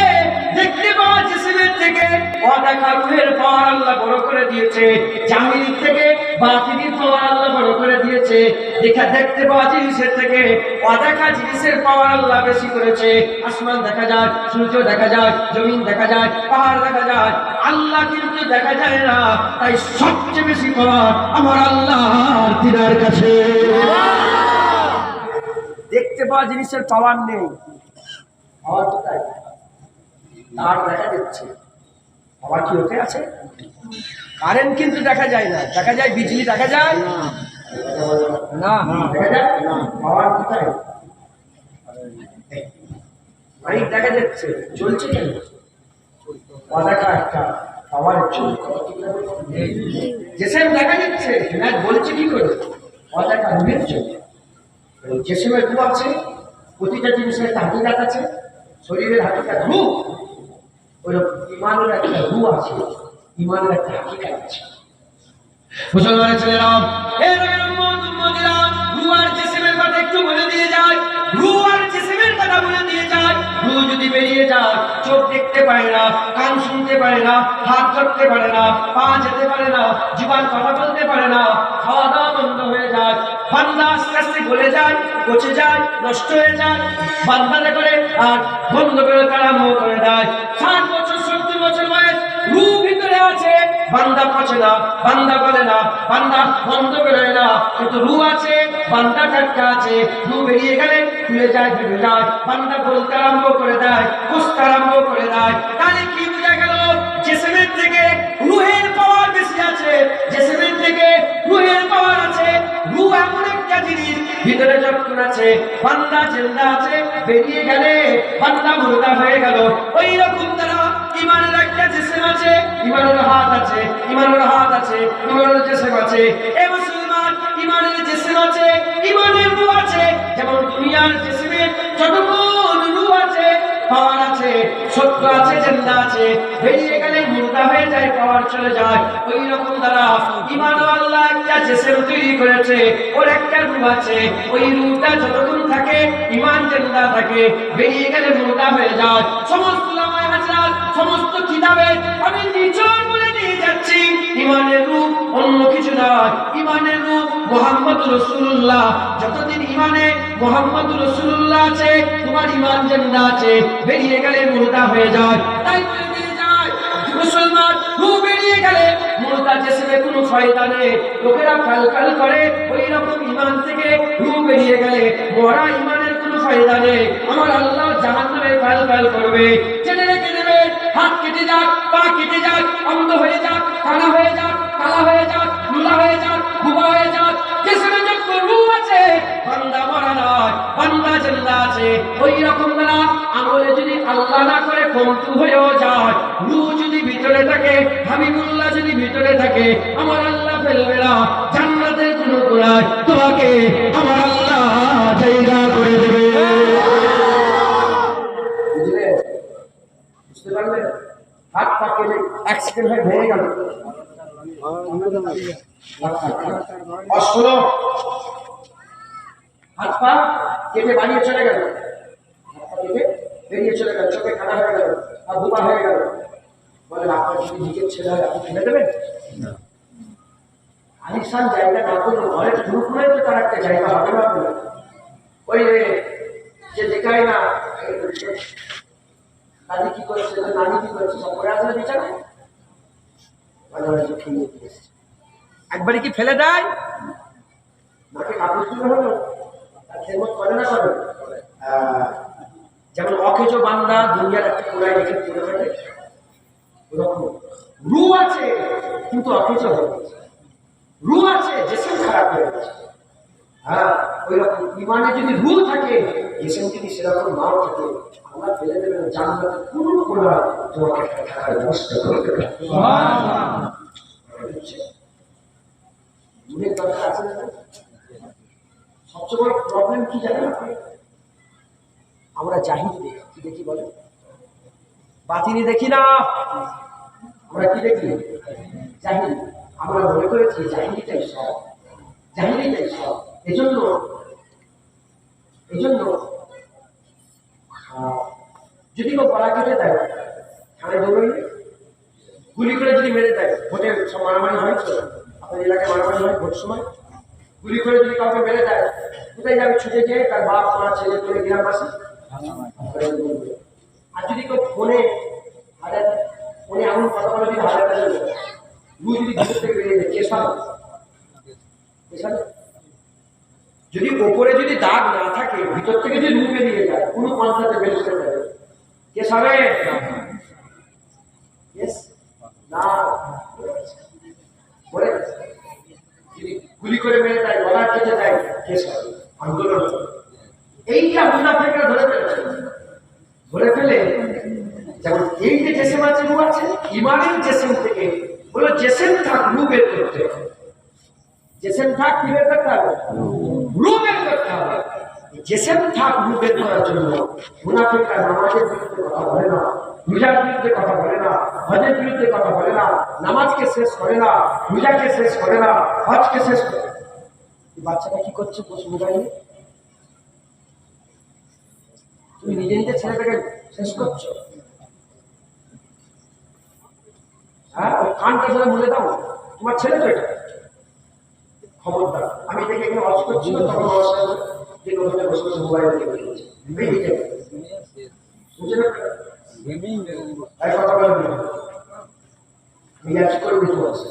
দেখতে পাওয়া, জিসমের থেকে অদেখা রূহের পাওয়ার আল্লাহ বড় করে দিয়েছে। জাহির থেকে বাতিনির পাওয়ার আল্লাহ বড় করে দিয়েছে। দেখতে পাওয়া জিনিসের থেকে অদেখা জিনিসের পাওয়ার আল্লাহ বেশি করেছে। আসমান দেখা যায়, সূর্য দেখা যায়, জমিন দেখা যায়, পাহাড় দেখা যায়, আল্লাহ কিন্তু দেখা যায় না। তাই সবচেয়ে বেশি পাওয়ার আমার আল্লাহর তিনার কাছে। দেখতে পাওয়া জিনিসের পাওয়ার নেই, পাওয়ার কোথায়? তার দেখা যাচ্ছে, পাওয়ার কি ওকে আছে? কারেন্ট কিন্তু দেখা যায় না, দেখা যায় বিজলি, দেখা যায় না, দেখা যায় না। পাওয়ার কোথায়? মাইক দেখা যাচ্ছে, চলছে কেন? অদেখা একটা পাওয়ার চলছে। জেসেম দেখা যাচ্ছে, বলছে কি করে? অদেখা রূহের জন্য। জেসেমের রূহ আছে, প্রতিটা জিনিসের একটা হাকিকাত আছে, শরীরের হাকিকাত রূহ। ওই ইমানের একটা রূহ আছে, ইমানের একটা হাকিকাত আছে। মুসলমানের ছেলেরা, উম্মতিরা রূহ আর জিসমের কথা একটু বলে দিয়ে যায়, রূহ আর জিসমের কথা বলে দিয়ে যায়। রূহ যদি বেরিয়ে যায়, চোখ দেখতে পারে না, কান শুনতে পারে না, হাত ধরতে পারে না, পা যেতে পারে না, জীবন কথা বলতে পারে না, খাওয়া দাওয়া বন্ধ হয়ে যায়, বান্দা আস্তে আস্তে গলে যায়, পচে যায়, নষ্ট হয়ে যায়। বান্দারে করে আর বন্ধ করে আরম্ভ করে দেয়। 60 বছর 70 বছর বয়স, রূহ ভিতরে আছে, বান্দা পচে না, বান্দা গলে না, বান্দা বন্ধ করে না, কিন্তু রূহ আছে, বান্দা টাটকা আছে। রূহ বেরিয়ে গেলে খুলে যায়, ভেবে যায়, বান্দা বলতে আরম্ভ করে দেয়, বুঝতে আরম্ভ করে দেয়। তাহলে কি বোঝা গেল? জিসমের থেকে রূহের পাওয়ার বেশি আছে, জিসমের থেকে রূহের পাওয়ার আছে। রূহ এমন একটা জিনিস, ভিতরে যখন আছে বান্দা জিন্দা আছে, বেরিয়ে গেলে বান্দা মুর্দা হয়ে গেল। ওই রকম তারা ইমানের একটা জিসম আছে, ইমানের হাত আছে, ইমানের হাত আছে, ইমানের জিসম আছে। এ মুসলমান, ইমানের জিসম আছে, ইমানের রূহ আছে। যেমন দুনিয়ার জিসমে যতক্ষণ রূহ আছে, পাওয়ার আছে, সত্য আছে, জিন্দা আছে, বেরিয়ে গেলে মুর্দা হয়ে যায়, পাওয়ার চলে যায়। ওই রকম দ্বারা ঈমান আল্লাহ একটা জিসম তৈরি করেছে, ওর একটা রূহ আছে। ওই রূহটা যতক্ষণ থাকে ঈমান জিন্দা থাকে, বেরিয়ে গেলে মুর্দা হয়ে যায়। সমস্ত উলামায়ে হাজরাত, সমস্ত কিতাবে আমি নিচর বলে দিয়ে যাচ্ছি, ঈমানের রূহ অন্য কিছু নয়। ঈমানের রূহ মুহাম্মদুর রাসূলুল্লাহ। যতদিন ঈমানে মুহাম্মদুর রাসূলুল্লাহ আছে, তোমার ঈমান জিন্দা আছে, বেরিয়ে গেলে মুর্দা হয়ে যায়। তাই বলে দিয়ে যায় মুসলমান, রূহ বেরিয়ে গেলে মুর্দা জিসমে কোনো ফায়দা নেই। লোকেরা কাল করে, ওই রকম ঈমান থেকে রূহ বেরিয়ে গেলে মরা ঈমানের কোনো ফায়দা নেই। আমার আল্লাহ জাহান্নামে কাল করবে। জেনে রেখে দেবে, হাত কেটে যাক, পা কেটে যাক, অন্ধ হয়ে যাক, কানা হয়ে যাক, কালা হয়ে যাক, লুলা হয়ে যাক, বুবা হয়ে যাক, জিসমে যখন রূহ আছে, বান্দা মরা নয়, বান্দা জিন্দা আছে। ওই রকম দ্বারা আমলে যদি আল্লাহ না করে কমতু হয়েও যায়, রূহ যদি ভিতরে থাকে, হাবিবুল্লাহ যদি ভিতরে থাকে, আমার আল্লাহ ফেলবে না। জান্নাতের কোনো কোনায় তোমাকে আমার আল্লাহ জায়গা করে দেবে। বুঝলে? বুঝতে পারলে? হাত পা কেটে অ্যাক্সিডেন্ট হয়ে ভেঙে গেল, অসলো হাত পা কেটে বাড়িয়ে চলে গেল, হাত পা কেটে বেরিয়ে চলে গেল, চোখে কাটা হয়ে গেল, আর বোমা হয়ে গেল। বলে আপনার যদি নিজের ছেলে হয়, আপনি ফেলে দেবেন? আলিশান জায়গা না করলে ঘরের দুপুরে তো তার একটা জায়গা হবে না। ওই যে দেখায় না দাদি কি করেছে, নানি কি করেছে, সব করে আসলে বিচারে একবারে কি ফেলে দেয়? মাকে কাপড় তুলে হলো, তার খেদমত করে না করে। যেমন অকেজো বান্দা দুনিয়ার একটা কোনায় রেখে পড়ে থাকে, ওরকম রূহ আছে কিন্তু অকেজো হয়ে গেছে, রূহ আছে জিসম খারাপ হয়ে গেছে। হ্যাঁ, ওই রকম ঈমানে যদি রূহ থাকে, জিসম যদি সেরকম নাও থাকে, আল্লাহ ফেলে দেবেন জান্নাতে কোনো কোনা তোমাকে থাকার ব্যবস্থা করবে না। সুবহানাল্লাহ। রূহের দরকার আছে না? সবচেয়ে বড় প্রবলেম কি জানেন আপনি? আমরা জাহিলি দেখি, কি দেখি বলে? বাতিনি দেখি না, আমরা কি দেখি? জাহিলি। আমরা মনে করেছি জাহিলিটাই সব, জাহিলিটাই সব। এজন্য যদি কেউ গলা কেটে দেয়, থানায় দৌড়ই, গুলি করে যদি মেরে দেয়, ভোটে সব মারামারি হয়েছে, আপনার এলাকায় মারামারি হয় ভোট সময়, গুলি করে যদি কাউকে মেরে দেয়, কোথায় যাবে? ছুটে যেয়ে তার বাপ মা ছেলে করে গ্রামবাসী। আর যদি কেউ ফোনে এমন কথা বলে, যদি হাজার রূহ যদি ভিতর থেকে বেরিয়ে যায়, কে সাবে? যদি ওপরে যদি দাগ না থাকে, ভিতর থেকে যদি রূহ বেরিয়ে যায়, কোনো পন্থাতে বের করে যাবে, কে সাবে? না, বলে যদি গুলি করে মেরে দেয়, গলা কেটে দেয়, কে সাবে? আন্দোলন। এইটা মুনাফিকরা ধরে ফেলে। যেমন এই যে জেসেম আছে, রূহ আছে, ঈমানের জেসেম থেকে বলো জেসেম থাক, রূহ বের করতে হবে। জেসেম থাক, কি বের করতে হবে? রূহ বের করতে হবে। জেসেম থাক, রূহ বের করার জন্য মুনাফিকরা নামাজের বিরুদ্ধে কথা বলে না, রোজার বিরুদ্ধে কথা বলে না, হজের বিরুদ্ধে কথা বলে না, নামাজকে শেষ করে না, রোজাকে শেষ করে না, হজকে শেষ করে। বাচ্চাটা কি করছে বসে মোবাইলে? তুমি নিজে নিজে ছেলেটাকে শেষ করছো। হ্যাঁ, কানটা ধরে বলে দাও তোমার ছেলে তো এটা। খবরদার, আমি দেখে এখানে ওয়াচ করছিল তখন আমার সাথে যে ওখানে বসে বসে মোবাইল দেখে ফেলেছে। বুঝে না তাই কথা বলে রিয়াজ করে দিতে পারছে।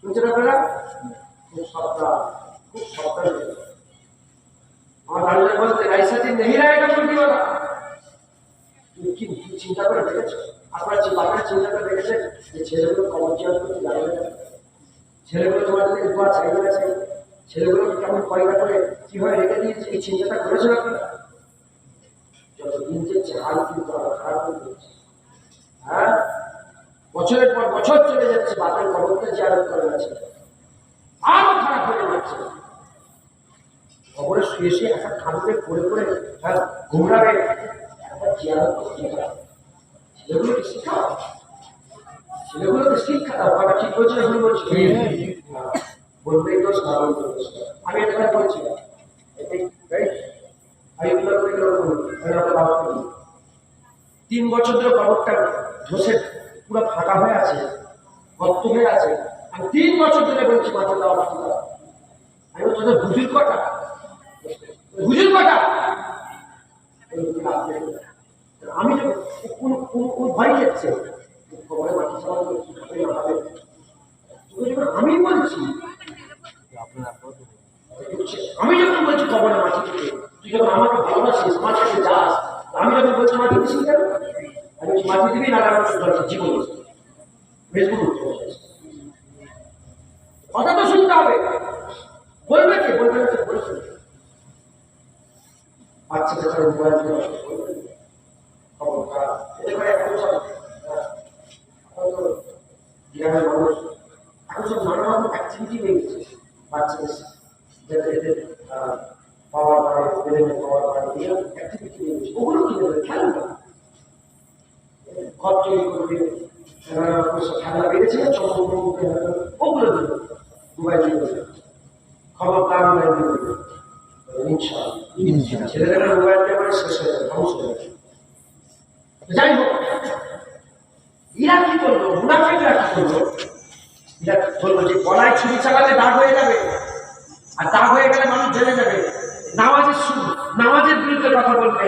বুঝে না পেলা খুব সপ্তাহ খুব সপ্তাহ আমার বাড়িতে বলতে রাইসাটি নেই রায়টা বলতে বলা তুমি কি চিন্তা করে দেখেছো? আপনার যে বাপের চিন্তা করে দেখেছেন যে ছেলেগুলো খবর চেয়ার করতে জানবে না, ছেলেগুলো তোমাদেরকে দোয়া চাইবে না, চাই ছেলেগুলোকে কেমন পয়দা করে কিভাবে রেখে দিয়েছে এই চিন্তাটা করেছেন আপনারা? যত দিন যাচ্ছে হাল কিন্তু আরো খারাপ হয়ে যাচ্ছে। হ্যাঁ, বছরের পর বছর চলে যাচ্ছে, বাপের খবরটা জিয়ারত করে যাচ্ছে, আরো খারাপ হয়ে যাচ্ছে। খবরে শুয়ে শুয়ে একটা খাদ্যে পড়ে পড়ে ঘুমড়াবে, একটা জিয়ারত করতে পারে। ছেলেগুলোকে শিখাও, ছেলেগুলোকে শিক্ষা দাও। বাবা ঠিক বলছে না ভুল বলছি? বলবেই দোষ না বলবে দোষ। আমি এটা বলছি না, এটাই আমি 3 বছর ধরে খবরটা ধসে পুরো ফাঁকা হয়ে আছে, গর্ত হয়ে আছে। আমি 3 বছর ধরে বলছি মাথা দেওয়া মাথা দেওয়া। আমি তোদের হুজুর কটা, হুজুর কটা। আমি তো কোন ভয় যাচ্ছে খবরে মাটি চাওয়া আমি বলছি, আমি যখন বলছি খবরে মাটি থেকে তুই যখন আমাকে ভালোবাসিস আমার কাছে যাস, আমি যখন বলছি মাটি দিস কেন? আমি মাটি দিবি না জীবন কথা তো শুনতে হবে। বলবে কে? বলবে না বলে শুনবে। আচ্ছা খবর খারাপ এতে করে এখন সব গ্রামের মানুষ এখন সব নানা রকম অ্যাক্টিভিটি হয়ে গেছে বাচ্চাদের, যাতে এদের পাওয়ার পায়, পাওয়ার পায়, এরকম অ্যাক্টিভিটি হয়ে গেছে। ওগুলো কি দেবে? খেলনা ঘর তৈরি করবে, খেলা বেড়েছে ওগুলো দেবে, মোবাইল দিয়ে দেবে, খবর তার মোবাইল দিয়ে দেবে। ছেলেরা মোবাইল দিয়ে মানে শেষ হয়ে যাবে, ধ্বংস হয়ে যাবে। যাই হোক, এরা কি করলো? মুনাফিকরা কি করলো? এরা বললো যে গলায় ছুরি চালালে দাগ হয়ে যাবে, আর দাগ হয়ে গেলে মানুষ জেনে যাবে। নামাজের বিরুদ্ধে কথা বলবে,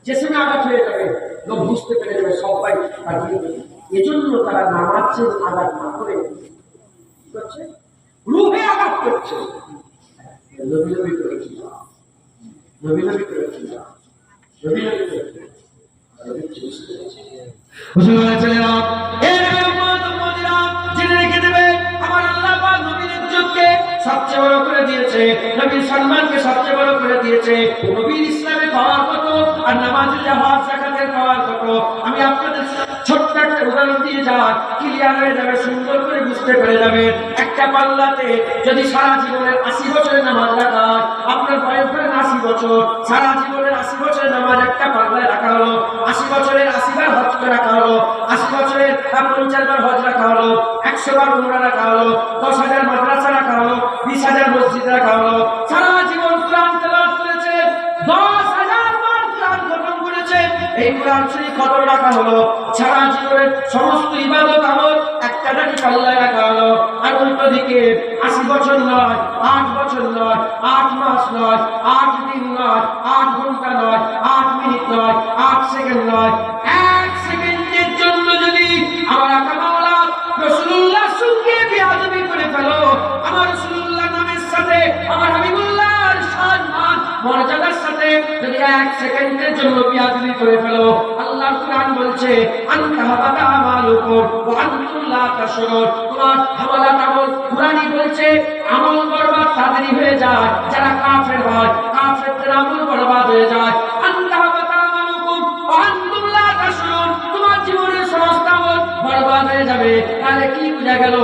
জেসিমে আঘাত হয়ে যাবে, লোক বুঝতে পেরে যাবে সবাই তার বিরুদ্ধে। এজন্য তারা নামাজের আঘাত না করে কি করছে? রুহে আঘাত করছে। নবী নবী করেছি, নবী নবী করেছি, নবী নবী করেছি। সবচেয়ে বড় করে দিয়েছে, নবীর সম্মানকে সবচেয়ে বড় করে দিয়েছে। নবীর ইসলামে পাওয়ার কত আর নামাজে জাহাজ যাকাতের পাওয়ার কত, আমি আপনাদের ছোট্ট একটা উদাহরণ দিয়ে যাওয়া ক্লিয়ার হয়ে যাবে, সুন্দর করে বুঝতে পেরে যাবে। একটা পাল্লাতে যদি সারা জীবনের 80 বছরের নামাজ রাখা হয়, আপনার বয়স ধরেন 80 বছর, সারা জীবনের 80 বছরের নামাজ একটা পাল্লায় রাখা হলো, 80 বছরের 80 বার হজ রাখা হলো, 80 বছরের 50 বার হজ রাখা হলো, 100 বার উমরা রাখা হলো, 10,000 মাদ্রাসা রাখা হলো, 20,000 মসজিদ রাখা হলো। সারা জীবন কোরআন তেলাওয়াত করেছে, 10,000 বার কোরআন খতম করেছে, এই কোরআন শরীফ খতম রাখা হলো। সারা জীবনের সমস্ত ইবাদত আমল একটা পাল্লায় রাখা হলো। আর উল্টো দিকে 80 বছর নয়, 8 বছর নয়, 8 মাস নয়, 8 দিন নয়, 8 ঘন্টা নয়, 8 মিনিট নয়, 8 সেকেন্ড নয়, 1 সেকেন্ডের জন্য যদি আমার আকা মাওলা রাসূলুল্লাহর সঙ্গে বেয়াদবি করে ফেলো, আমার রাসূলুল্লাহ নামের সাথে আমার হাবিবুল্লাহর সম্মান মর্যাদার সাথে যদি 1 সেকেন্ডের জন্য বেয়াদবি করে ফেলো, আল্লাহর কোরআন বলছে আনতা হাবাতা আমালুকুম ওয়া আনতুম লা তাশউরুন। তোমার হামালাত আমল, কোরআনই বলছে আমল বরবাদ তাদেরই হয়ে যায় যারা কাফের হয়, কাফেরদের আমল বরবাদ হয়ে যায়। আনতা হাবাতা আমালুকুম ওয়া আনতুম লা তাশউরুন, তোমার জীবনের সমস্ত আমল বরবাদ হয়ে যাবে। তাহলে কি বোঝা গেল?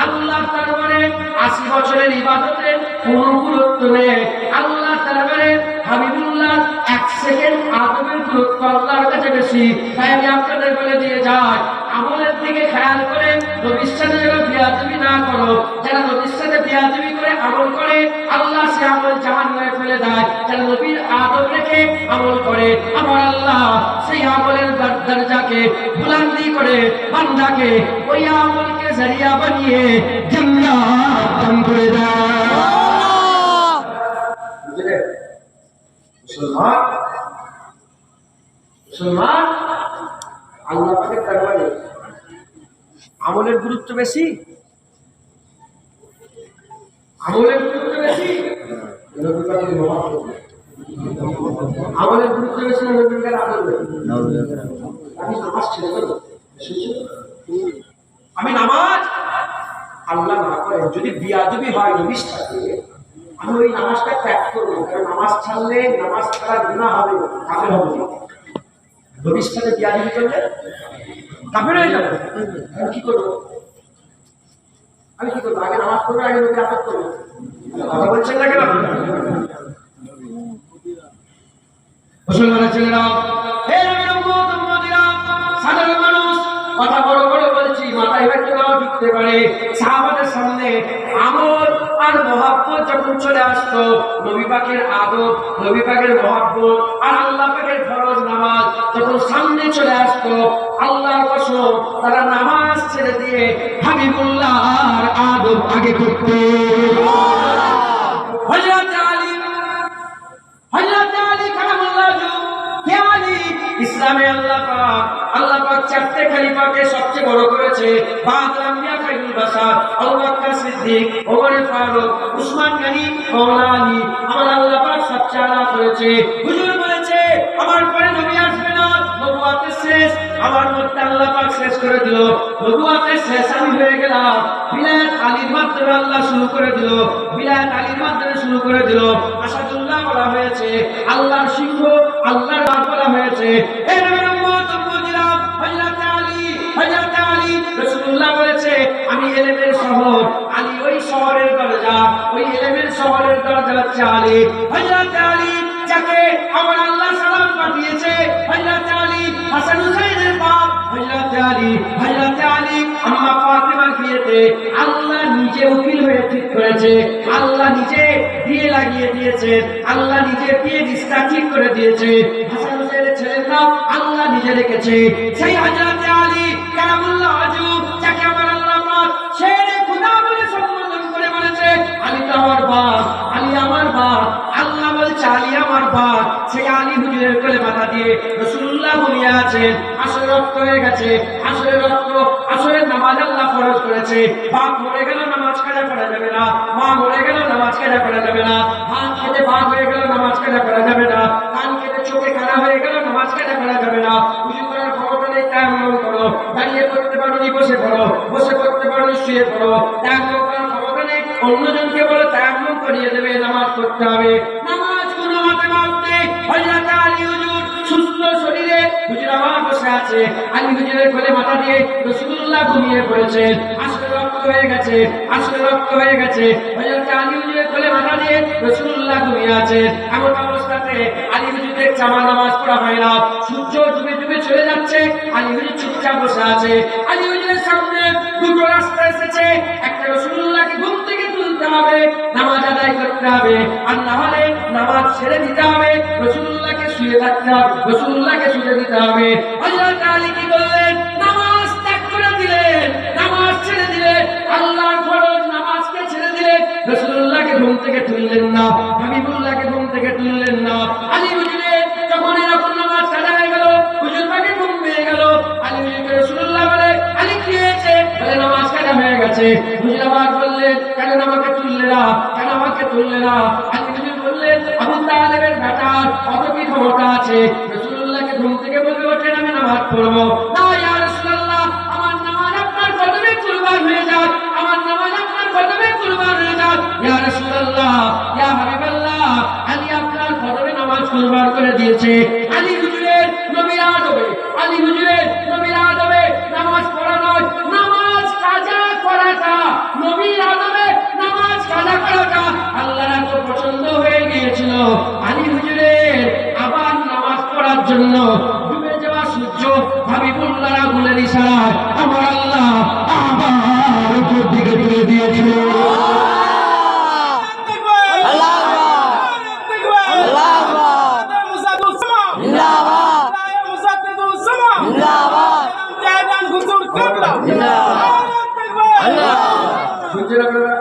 আল্লাহর দরবারে 80 বছরের ইবাদতের কোনো গুরুত্ব নেই। আল্লাহর দরবারে হাবিবুল্লাহ 1 সেকেন্ড আদবের গুরুত্ব আল্লাহর কাছে বেশি। তাই আমি আপনাদের বলে দিয়ে যাই, আমলের দিকে খেয়াল করে নবীর সাথে বিয়াদবি না করো, যারা নবীর সাথে বিয়াদবি করে আমল করে আল্লাহ সে আমল জাহান্নামে ফেলে দেয়। যারা নবীর আদব রেখে আমল করে আমার আল্লাহ সেই আমলের দরজাকে বুলন্দি করে বান্দাকে ওই আমলকে জরিয়া বানিয়ে জান্নাত দান করে দেয়। বুঝলেন? মুসলমান মুসলমান আল্লাহ পাকের দরবারে আমলের গুরুত্ব বেশি, আমলের গুরুত্ব বেশি, নবী পাকের মহব্বত, আমলের গুরুত্ব বেশি না নবী পাকের আদব বেশি? আমি নামাজ ছেড়ে দেবো, আমি নামাজ আল্লাহ না করে যদি বিয়াদবি হয় নবীর সাথে আমি ওই নামাজটা ত্যাগ করবো, কারণ নামাজ ছাড়লে নামাজ ছাড়া গুনাহ হবে, কাফের হবে। নবীর সাথে বিয়াদবি করলে কাফের হয়ে যাবে। আমি কি করবো? আমি কি করবো? আগে নামাজ পড়বো, আগে নবীর আদব করবো। কথা বলছেন না কেন? মুসলমানের ছেলেরা, হে নবীর উম্মত উম্মতিরা, সাধারণ মানুষ কথা বড় বড় বলছি, মাথায় হয়তো নাও ঢুকতে পারে। সাহাবাদের সামনে আমল আর মহব্বত যখন চলে আসতো, নবী পাকের আদব, নবী পাকের মহব্বত আর আল্লাহ পাকের ফরজ নামাজ যখন সামনে চলে আসতো, আল্লাহর কসম তারা নামাজ ছেড়ে দিয়ে হাবিবুল্লাহর আদব আগে করতো। হযরত আলী, হযরত আলী কারামাল্লাহু কে আলী, ইসলামে আল্লাহ পাক চারটে খলিফাকে সবচেয়ে বড় করেছে। বাদল আম্বিয়া খায়রুল বাশার, আবু বকর সিদ্দিক, ওমর ফারুক, উসমান গনি, মাওলা আলী, আমার আল্লাহ পাক সবচেয়ে আলা করেছে। হুজুর বলেছে আমার পরে নবী আসবে না, নবুয়তের শেষ আমার মধ্যে আল্লাহ পাক শেষ করে দিল। নবুয়তের শেষ আমি হয়ে গেলাম, বিলায়াত আলীর মাধ্যমে আল্লাহ শুরু করে দিল, বিলায়াত আলীর মাধ্যমে শুরু করে দিল। আসাদুল্লাহ বলা হয়েছে, আল্লাহর সিংহ, আল্লাহর নাম বলা হয়েছে। এই নবীর উম্মত উম্মতিরা, হযরত আলী, হযরত আলী রাসূলুল্লাহ বলেছে আমি ইলমের শহর, আলী ওই শহরের দরজা, ওই ইলমের শহরের দরজা হচ্ছে আলী। হযরত আলী যাকে আমার আল্লাহ সালাম পাঠিয়েছে, হযরত আলী হাসান হুসাইনের বাপ, হযরত আলী, হযরত আলী আম্মা ফাতিমার বিয়েতে আল্লাহ নিজে উকিল হয়ে ঠিক করেছে, আল্লাহ নিজে বিয়ে লাগিয়ে দিয়েছে, আল্লাহ নিজে বিয়ে রিশতা ঠিক করে দিয়েছে। হাসান হুসাইনের ছেলের নাম আল্লাহ নিজে রেখেছে। সেই হযরত আলী কারামাল্লাহু ওয়াজহু যাকে আমার আল্লাহ পাক শেরে খোদা বলে সম্বোধন করে বলেছে আলী তো আমার বাপ, আলী আমার বাপ, আল্লাহ বলছে আলী আমার বাপ। সেই আলী হুজুরের কোলে মাথা দিয়ে রাসূলুল্লাহ ঘুমিয়ে আছেন, আসর রক্ত হয়ে গেছে, আসরের রক্ত, আসরের নামাজ আল্লাহ ফরজ করেছে। বাপ মরে গেল নামাজ কাজা করা যাবে না, মা মরে গেল নামাজ কাজা করা যাবে না, হাত কেটে পা হয়ে গেল নামাজ কাজা করা যাবে না, কান কেটে চোখে কানা হয়ে গেল নামাজ কাজা করা যাবে না। উযু করার ক্ষমতা নেই, তায়াম্মুম করো, দাঁড়িয়ে করতে পারো নি বসে পড়ো, বসে করতে পারো নি শুয়ে পড়ো, তায়াম্মুম করার ক্ষমতা নেই, অন্যজনকে বলে তায়াম্মুম করিয়ে দেবে, নামাজ পড়তে হবে। নামাজ কোনো হাতে মাপ নেই। হযরত আলী হুজুর সুস্থ শরীরে, হুজুর আমার বসে আছে, আলী হুজুরের কোলে মাথা দিয়ে রাসূলুল্লাহ ঘুমিয়ে পড়েছেন, আসরের রক্ত হয়ে গেছে, আসরের রক্ত হয়ে গেছে। হযরত আলী হুজুরের কোলে মাথা দিয়ে রাসূলুল্লাহ ঘুমিয়ে আছেন। এমন অবস্থাতে আলী হুজুর দেখছে আমার নামাজ পড়া হয় না, সূর্য ডুবে ডুবে চলে যাচ্ছে, আলী হুজুর চুপচাপ বসে আছে। আলী হুজুরের সামনে দুটো রাস্তা এসেছে, একটা রাসূলুল্লাহকে ঘুম থেকে তুলতে হবে, নামাজ আদায় করতে হবে, আর না হলে নামাজ ছেড়ে দিতে হবে, রাসূলুল্লাহকে শুয়ে থাকতে হবে, রাসূলুল্লাহকে শুয়ে দিতে হবে। হযরত আলী কি করলেন? নামাজ ত্যাগ করে দিলেন, নামাজ ছেড়ে দিলেন, আল্লাহর ফরজ নামাজকে ছেড়ে দিলেন। রাসূলুল্লাহকে ঘুম থেকে তুললেন না, হাবিবুল্লাহকে ঘুম থেকে তুললেন না। আলী হুজুরের যখন এরকম নামাজ কাজা হয়ে গেল, হুজুর পাকে ঘুম পেয়ে গেল, আলী হুজুরকে রাসূলুল্লাহ বলে আলী কি হয়েছে? বলে নামাজ কাজা হয়ে গেছে। হুজুর আবার বললেন কেন আমাকে তুললে না, কেন আমাকে তুললে না? আলী হুজুর বললেন আবু তালেবের বেটার কত কি ক্ষমতা আছে, রাসূলুল্লাহকে ঘুম থেকে বলবে ওঠেন আমি নামাজ পড়বো না। ইয়া রাসূলুল্লাহ আমার নামাজ আপনার কদমে কুরবান হয়ে যাক, আমার নামাজ আপনার কদমে কুরবান হয়ে যাক। ইয়া রাসূলুল্লাহ, ইয়া হাবিবাল্লাহ, আলী আপনার কদমে নামাজ কুরবান করে দিয়েছে। আলী হুজুরের নবীর আদবে, আলী হুজুরের নবীর আদবে নামাজ পড়া নয়, নামাজ কাজা করাটা, নবীর আদবে নামাজ কাজা করাটা আল্লাহর এত পছন্দ হয়ে গিয়েছিল। আলী হুজুরের আবার নামাজ পড়ার জন্য ডুবে যাওয়া সূর্য হাবিবুল্লাহর আগুনের ইশারায় আমার আল্লাহ আবার শুনছেন আপনারা?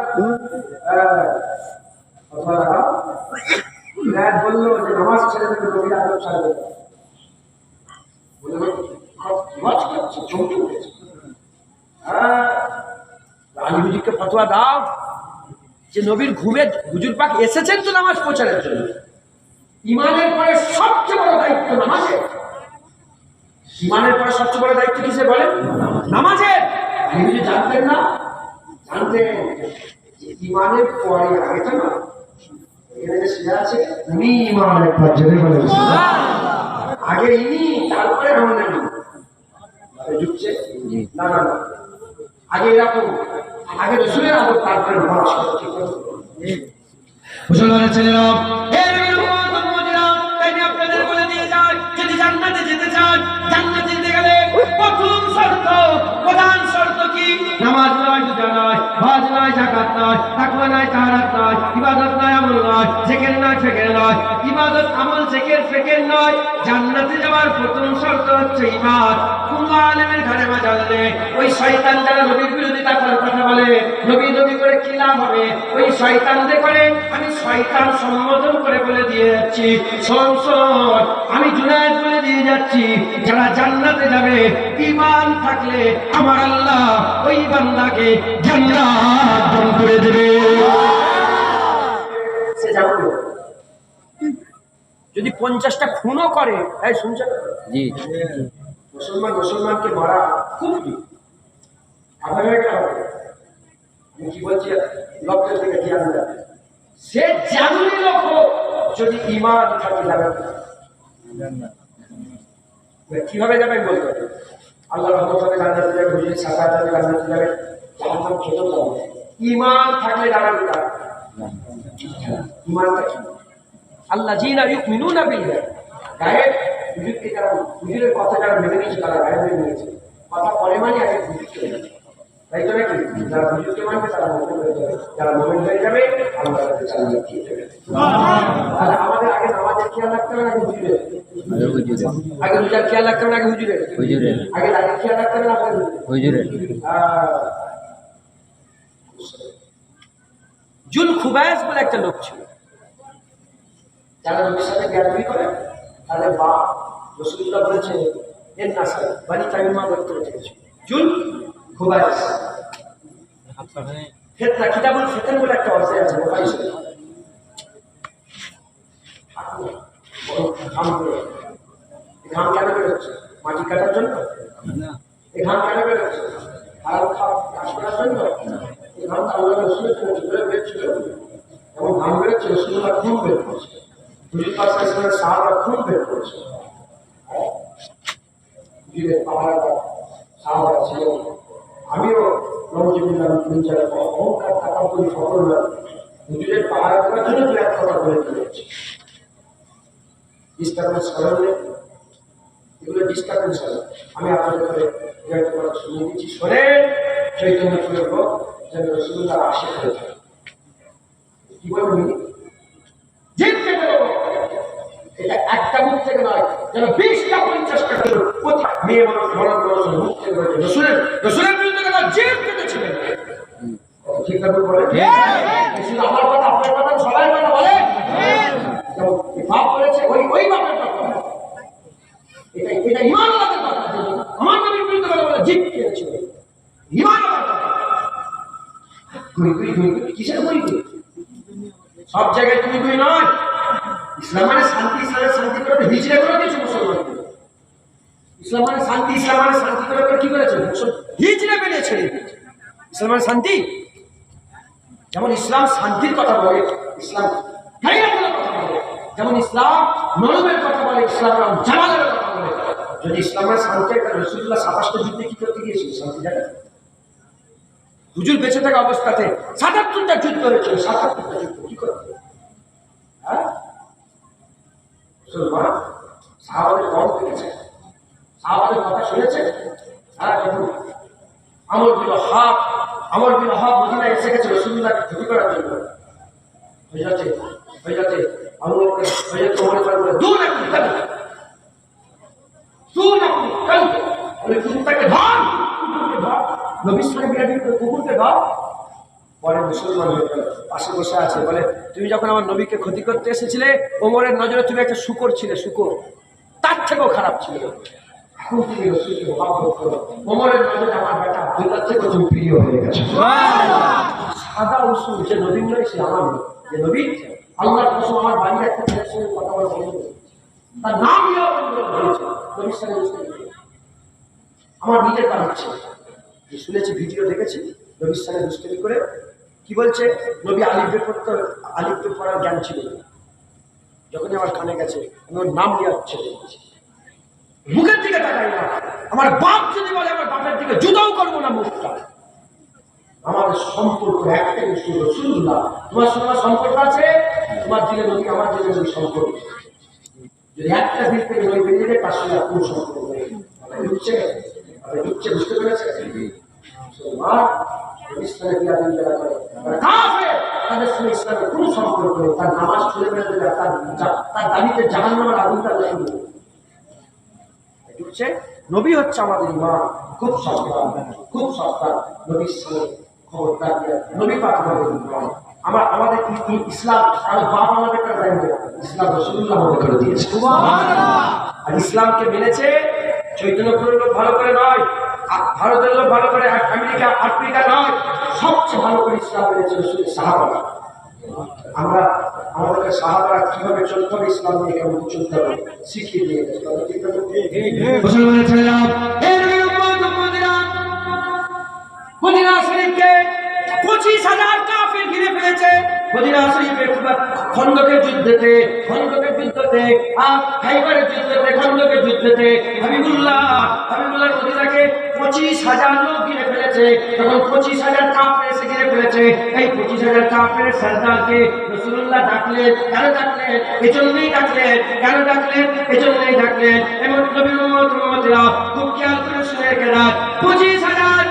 হ্যাঁ, বললো যে নামাজ ছেড়ে দেবে, নবীর আদব ছাড়বে না। বললো নামাজ করছে, চমকে উঠেছে। আলী হুজুরকে ফতোয়া দাও যে নবীর ঘুমে হুজুর পাক এসেছেন তো নামাজ পৌঁছানোর জন্য। ইমানের পরে সবচেয়ে বড় দায়িত্ব নামাজের। ইমানের পরে সবচেয়ে বড় দায়িত্ব কিসে বলেন? নামাজের। আলী হুজুর জানতেন না? জানতেন। ইমানের পরে আগে তো না, এখানে যে শুয়ে আছে উনি ইমান, একবার জোরে বলেন আগে ইনি, তারপরে আমাদের ঢুকছে না না না, আগে এরকম, আগে রসুলের আদর, তারপরে নামাজ। মুসলমানের ছেলেরা, আপনাদের বলে দিয়ে যায়, যদি জান্নাতে যেতে চান, জান্নাতে যেতে গেলে প্রথম শর্ত, প্রধান শর্ত কি? নামাজ নয়, রোজা নয়, হজ নয়, যাকাত নয়, তাকওয়া নয়, তাহারাত নয়, ইবাদত নয়, আমল নয়, জিকির নয়, ফিকির নয়, ইবাদত, আমল, জিকির, ফিকির নয়। জান্নাতে যাওয়ার প্রথম শর্ত হচ্ছে ঈমান। কোন আলেমের ঘরে মাজালে ওই শয়তান যারা নবীর বিরোধিতা করে কথা বলে, নবী নবী করে কি লাভ হবে? ওই শয়তানদের করে আমি শয়তান সম্বোধন করে বলে দিয়ে যাচ্ছি, শোন শোন, আমি জুনায়েদ বলে দিয়ে যাচ্ছি, যারা জান্নাতে যাবে ঈমান থাকলে আমার আল্লাহ ওই বান্দাকে জান্নাত দান করে দেবে। সে যাবে যদি 50টা খুনও করে। এই শুনছেন? জি। মুসলমানকে মারা খুব কি আপনারা আমি কি বলছি, লক্ষ্যের থেকে ধ্যান দেন। সে জানুনি লোক যদি ঈমান থাকে যাবে না। কিভাবে যাবেন বলতে পারি? আল্লাহ রহমত হবে, জান্নাতে যাবে, হুজুর সাকাত হবে, জান্নাতে যাবে, জাহান্নাম খেতেও যাবে। ঈমান থাকলে যাবে না। ঈমানটা কি? আল্লাযীনা ইউমিনুনা বিল-গায়ব। গায়েব হুজুরকে যারা, হুজুরের কথা যারা মেনে নিয়েছে তারা গায়েব মেনে নিয়েছে। কথা পরে মানে আগে হুজুরকে মেনে, তাই তো নাকি? যারা হুজুরকে মানবে তারা মুমিন হয়ে যাবে, যারা মুমিন হয়ে যাবে আল্লাহ তাদের জান্নাত দিয়ে দেবে। তাহলে আমাদের আগে নামাজের খেয়াল রাখতে হবে, আগে হুজুরের, আগে রোজার খেয়াল রাখতে হবে, আগে হুজুরের, আগে দাঁড়িয়ে খেয়াল রাখতে হবে, আগে হুজুরের। জুল খুবাইস বলে একটা লোক ছিল, যারা নবীর সাথে জ্ঞানী করে তাদের বাপ রাসূলুল্লাহ বলেছেন এর নাসাব বানি তামিমা গোত্র থেকে ছিল। জুল খুবাইস ফিতনা, কিতাবুল ফিতন বলে একটা অধ্যায় আছে বুখারী শরীফ। ঘাম কেন বেরোচ্ছে? মাটি কাটার জন্য? এই ঘাম কেন বেরোচ্ছে? আর কাজ করার জন্য? এই ঘাম তো আল্লাহ রাসূলের জন্য বেরোচ্ছিল, এবং ঘাম বেরোচ্ছে, রাসূলুল্লাহ খুন বের করছে, হুজুর পাক সাল্লাল্লাহু আলাইহি ওয়াসাল্লাম সাহাবা খুন বের করছে। হুজুরের পাহাড়া সাহাবা ছিল, আমিও নওজুবিল্লাহ মিন জালাল অহংকার টাকা করে সফল না, হুজুরের পাহাড়া করার জন্য দু এক কথা বলে দিয়েছে। ডিস্টার্বেন্স করেন, এগুলো ডিস্টার্বেন্স হবে। আমি আপনাদের করে দু একটা কথা শুনে দিচ্ছি, শোনেন। চৈতন্যপুরের লোক যেন রাসূলুল্লাহ আশিক হয়ে থাকে। কি বলবেন? জিদ কেটে দেবো, এটা একটা মুখ থেকে নয়, যেন 20টা 50টা করে প্রতি মেয়ে মানুষ মানুষের মুখ থেকে রয়েছে রসুলের বিরুদ্ধে কথা জিদ কেটেছিলেন। ঠিক না বলে? শুধু আমার কথা, আপনার কথা, সবাই কথা বলে। বাপ বলেছে ওই বাপের কথা, এটা ঈমান আল্লাহর কথা। আমার নবীর বিরুদ্ধে কথা বলে জিদ কেটেছিল, ঈমান আল্লাহর কথা। কিসের সব জায়গায় তুমি নয়। ইসলাম মানে শান্তি, ইসলামের শান্তি করে হিজড়া করে দিয়েছে মুসলমানকে। ইসলাম মানে শান্তি, ইসলাম মানে শান্তি করে কি করেছে? হিজড়া বেরিয়ে ছেড়ে দিয়েছে। ইসলাম মানে শান্তি। যেমন ইসলাম শান্তির কথা বলে, ইসলাম গায়রাতের কথা বলে, যেমন ইসলাম নরমের কথা বলে, ইসলাম জামালের কথা বলে। যদি ইসলামের শান্তি, একটা রাসূলুল্লাহ 27টা যুদ্ধে কি করতে গিয়েছিল? শান্তি জায়গা। হুজুর বেঁচে থাকা অবস্থাতে 77টা যুদ্ধ হয়েছিল, 77টা যুদ্ধ কি করতে? হ্যাঁ, মুসলমান সাহাবাদের কম দেখেছে, সাহাবাদের কথা শুনেছে। হ্যাঁ, যখন আমর বিন ওয়াহাব মদিনায় এসে গেছে রাসূলুল্লাহকে ক্ষতি করার জন্য, হয়ে যাচ্ছে আবু বকর হয়ে যাচ্ছে ওমর বলে দূর রাখুন বলে কুত্তাকে ধর, কুকুরকে ঘর, নবীর সঙ্গে বিয়ে দিতে কুকুরকে ঘর। পরে মুসলমান হয়ে গেল, পাশে বসে আছে, বলে তুমি যখন আমার নবীকে ক্ষতি করতে এসেছিলে, ওমরের নজরে তুমি একটা শুকর ছিলে, শুকর, তার থেকেও খারাপ ছিল। এখন তুমি রসুলকে মহব্বত করো, ওমরের নজরে আমার বেটা আব্দুল্লাহর থেকেও তুমি প্রিয় হয়ে গেছো। সাদা রসুল যে নবী নয়, সে আমার নবী। যে নবী আল্লাহর কসম, আমার বাড়ির একটা ছেলের সঙ্গে কথা বলা বন্ধ করে, তার নাম নিয়ে বলেছে নবীর সঙ্গে মুসলিম। আমার নিজের কাজ হচ্ছে, শুনেছি, ভিডিও দেখেছি, নবীর সঙ্গে দুষ্কর্ম করে কি বলছে, নবী আলিফে পড়তে, আলিফে পড়ার জ্ঞান ছিল না। যখনই আমার কানে গেছে, আমি ওর নাম নিয়ে হচ্ছে, মুখের দিকে তাকাই না। আমার বাপ যদি বলে, আমার বাপের দিকে জুতাও করবো না মুখটা। আমাদের সম্পর্ক একটাই, রাসূলুল্লাহ। তোমার সঙ্গে সম্পর্ক আছে, তোমার দিলে নবী, আমার দিলে নবী সম্পর্ক। যদি একটা দিক থেকে নবী বেরিয়ে যায়, তার সঙ্গে কোনো সম্পর্ক নেই। ঢুকছে ঢুকছে, বুঝতে পেরেছে? তাদের সঙ্গে ইসলামের কোনো সম্পর্ক নেই। তার নামাজ ছুড়ে ফেলে দেবে, তার দাবিতে জাহান্নামের আগুনটা লাগবে। ঢুকছে, নবী হচ্ছে আমাদের ইমান। খুব সস্তা, খুব সস্তা। নবীর সঙ্গে খবরদার, নবী পাক আমাদের ইসলাম, কারো বাপ আমাদেরটা জানবে, ইসলাম রাসূলুল্লাহ আমাদের করে দিয়েছে। আর ইসলামকে মেনেছে চৈতন্যপুরের লোক ভালো করে নয়, ভারতের লোক ভালো করে, আমেরিকা আফ্রিকা নয়, সবচেয়ে ভালো করে ইসলাম মেনেছে সাহাবারা। আমরা আমাদের সাহাবারা কিভাবে চলতে হবে, ইসলাম নিয়ে কেমন চলতে হবে শিখিয়ে দিয়ে গেছে। মুসলমানের ছেলেরা, মদিনা শরীফকে 25,000 কাফের ঘিরে ফেলেছে। মদিনা শরীফের খন্দকের যুদ্ধেতে, আর খাইবারের যুদ্ধেতে, খন্দকের যুদ্ধেতে হাবিবুল্লাহ মদিনাকে 25,000 লোক ঘিরে ফেলেছে। তখন 25,000 কাফের এসে ঘিরে ফেলেছে। এই 25,000 কাফের সরদারকে রাসূলুল্লাহ ডাকলেন। কেন ডাকলেন? এজন্যই ডাকলেন। কেন ডাকলেন? এজন্যই ডাকলেন। এমন নবী মুহাম্মদরা খুব খেয়াল করে শুনে রেখে রাখ, 25,000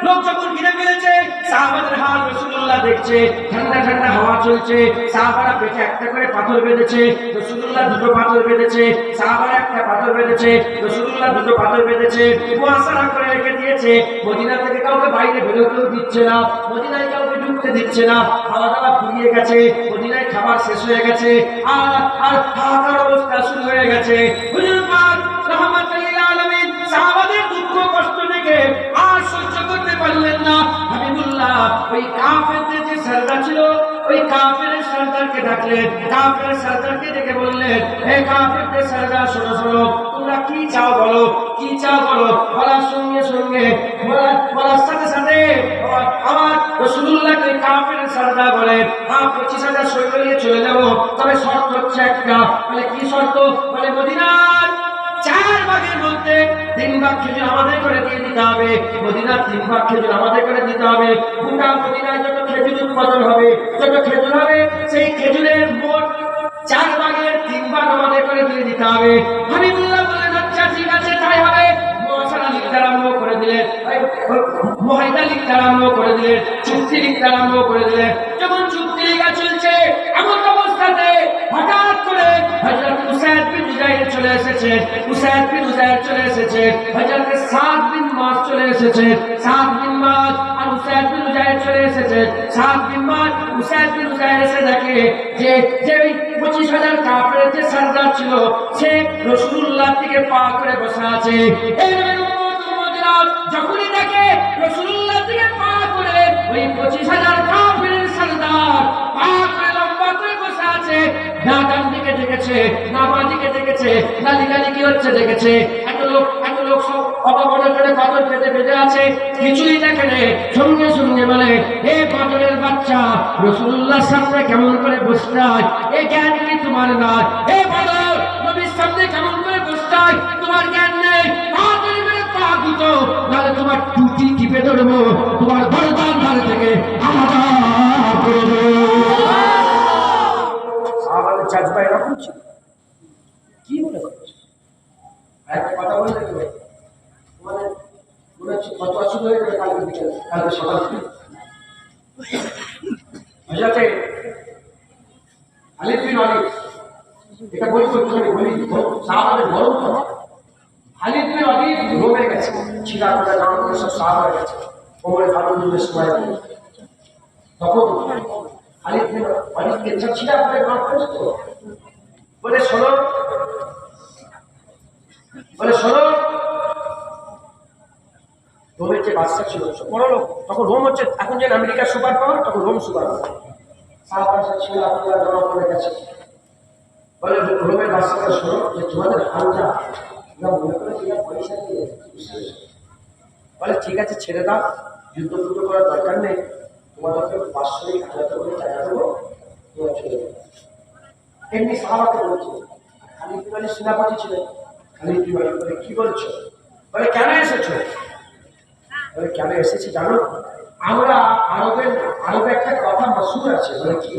লোক যখন ঘিরে ফেলেছে, সাহাবাদের হাল রাসূলুল্লাহ দেখছে। ঠান্ডা ঠান্ডা হাওয়া চলছে, সাহাবারা পেটে একটা করে পাথর বেঁধেছে, রাসূলুল্লাহ দুটো পাথর বেঁধেছে। সাহাবারা একটা পাথর বেঁধেছে, রাসূলুল্লাহ দুটো পাথর বেঁধেছে। মুয়াসারা করে রেখে দিয়েছে। মদিনা থেকে কাউকে বাইরে বেরোতেও দিচ্ছে না, মদিনায় কাউকে ঢুকতে দিচ্ছে না। খাওয়া দাওয়া ফুরিয়ে গেছে, মদিনায় খাবার শেষ হয়ে গেছে, আর হাহাকার অবস্থা শুরু হয়ে গেছে। হুজুর পাক রাহমাতুল লিল আলামিন সাহাবাদের দুঃখ কষ্ট দেখে আর সহ্য করতে পারলেন না। হাবিবুল্লাহ ওই কাফেরদের যে সরদার ছিল, ওই কাফের সরদারকে ডাকলেন। কাফের সরদারকে ডেকে বললেন, হে কাফেরদের সরদার, শোনো শোনো, তোমরা কি চাও বলো, কি চাও বলো। বলার সঙ্গে সঙ্গে, বলার সাথে সাথে আমার রাসূলুল্লাহকে কাফের সরদার বলে, 25,000 সৈন্য নিয়ে চলে যাবো, তবে শর্ত হচ্ছে একটা। বলে কি শর্ত? বলে মদিনার 4 ভাগের মধ্যে 3 ভাগ খেজুর আমাদের করে দিয়ে দিতে হবে। মদিনার 3 ভাগ খেজুর আমাদের করে দিতে হবে। গোটা মদিনায় যত খেজুর উৎপাদন হবে, যত খেজুর হবে, সেই খেজুরের মোট 4 ভাগের 3 ভাগ আমাদের করে দিয়ে দিতে হবে। হাবিবুল্লাহ বলেন, আচ্ছা ঠিক আছে, তাই হবে। মুয়াসারা লিখতে আরম্ভ করে দিলেন, মুহাইদা লিখতে আরম্ভ করে দিলেন, চুক্তি লিখতে আরম্ভ করে দিলেন। যখন চুক্তি লেখা চলছে, এমন অবস্থাতে হঠাৎ করে হযরত উসাইদ বিন হুযাইর চলে এসেছে। উসাইদ বিন হুযাইর চলে এসেছে, হযরত সাদ বিন মাস চলে এসেছে। সাদ বিন মাস আর উসাইদ বিন হুযাইর চলে এসেছে। সাদ বিন মাস উসাইদ বিন হুযাইর এসে দেখে যে 25,000 কাফের যে সরদার ছিল, সে রাসূলুল্লাহর দিকে পা করে বসে আছে। এই যখনই দেখে রাসূলুল্লাহর দিকে পা করে, ওই 25,000 কাফের সরদার পা করে লম্বা করে বসে আছে। না ডান দিকে দেখেছে, না বাঁ দিকে দেখেছে, না লিগালি কি হচ্ছে দেখেছে। এত লোক সব অবাবনে করে পাথর পেতে পেতে আছে, কিছুই দেখে নে। সঙ্গে সঙ্গে বলে, হে পাথরের বাচ্চা, রাসূলুল্লাহর সামনে কেমন করে বসতে হয়, এ জ্ঞান কি তোমার নাই? হে পাথর, নবীর সামনে কেমন করে বসতে হয়, তোমার জ্ঞান নেই? নাহলে তোমার টুটি টিপে ধরবো, তোমার গর্দান ধারে থেকে আলাদা করে দেবো। আমাদের জাজবা এরকম ছিল। কি মনে করছে? একটা কথা বলে দেখবে, তোমাদের মনে হচ্ছে কত শুরু হয়ে গেলে কালকে বিকেল, কালকে সকাল থেকে হযরতে আলী বিন আলী, এটা বলি সাহাবাদের গরম কথা। আলী বিন আলী রোমে গেছে, ছিঁড়া ফোটা জামা কাপড় সব সাফ হয়ে গেছে, কোমরে কাপড় দিয়ে সময় লাগে। তখন খালিদকে সব ছিঁড়া ফোটা জামা কাপড় তো বলে শোনো, রোমের যে বাদশা ছিল বড় লোক, তখন রোম হচ্ছে এখন যে আমেরিকার সুপার পাওয়ার, তখন রোম সুপার পাওয়ার। ছিল আপনারা জমা করে গেছে, বলে রোমের বাদশাকে শোনো যে তোমাদের হালটা মনে করে পয়সা দিয়ে, বলে ঠিক আছে ছেড়ে দাও, যুদ্ধ টুদ্ধ করার দরকার নেই, তোমাদেরকে 500 করে টাকা দেবো, তোমরা চলে যাবে। এমনি সাহাবাকে বলছে, খালিদ বিন ওয়ালিদ সেনাপতি ছিলেন। খালিদ বিন ওয়ালিদ বলে কি বলছো? বলে কেন এসেছো? বলে কেন এসেছি জানো, আমরা আরবে একটা কথা মাসুর আছে। বলে কি?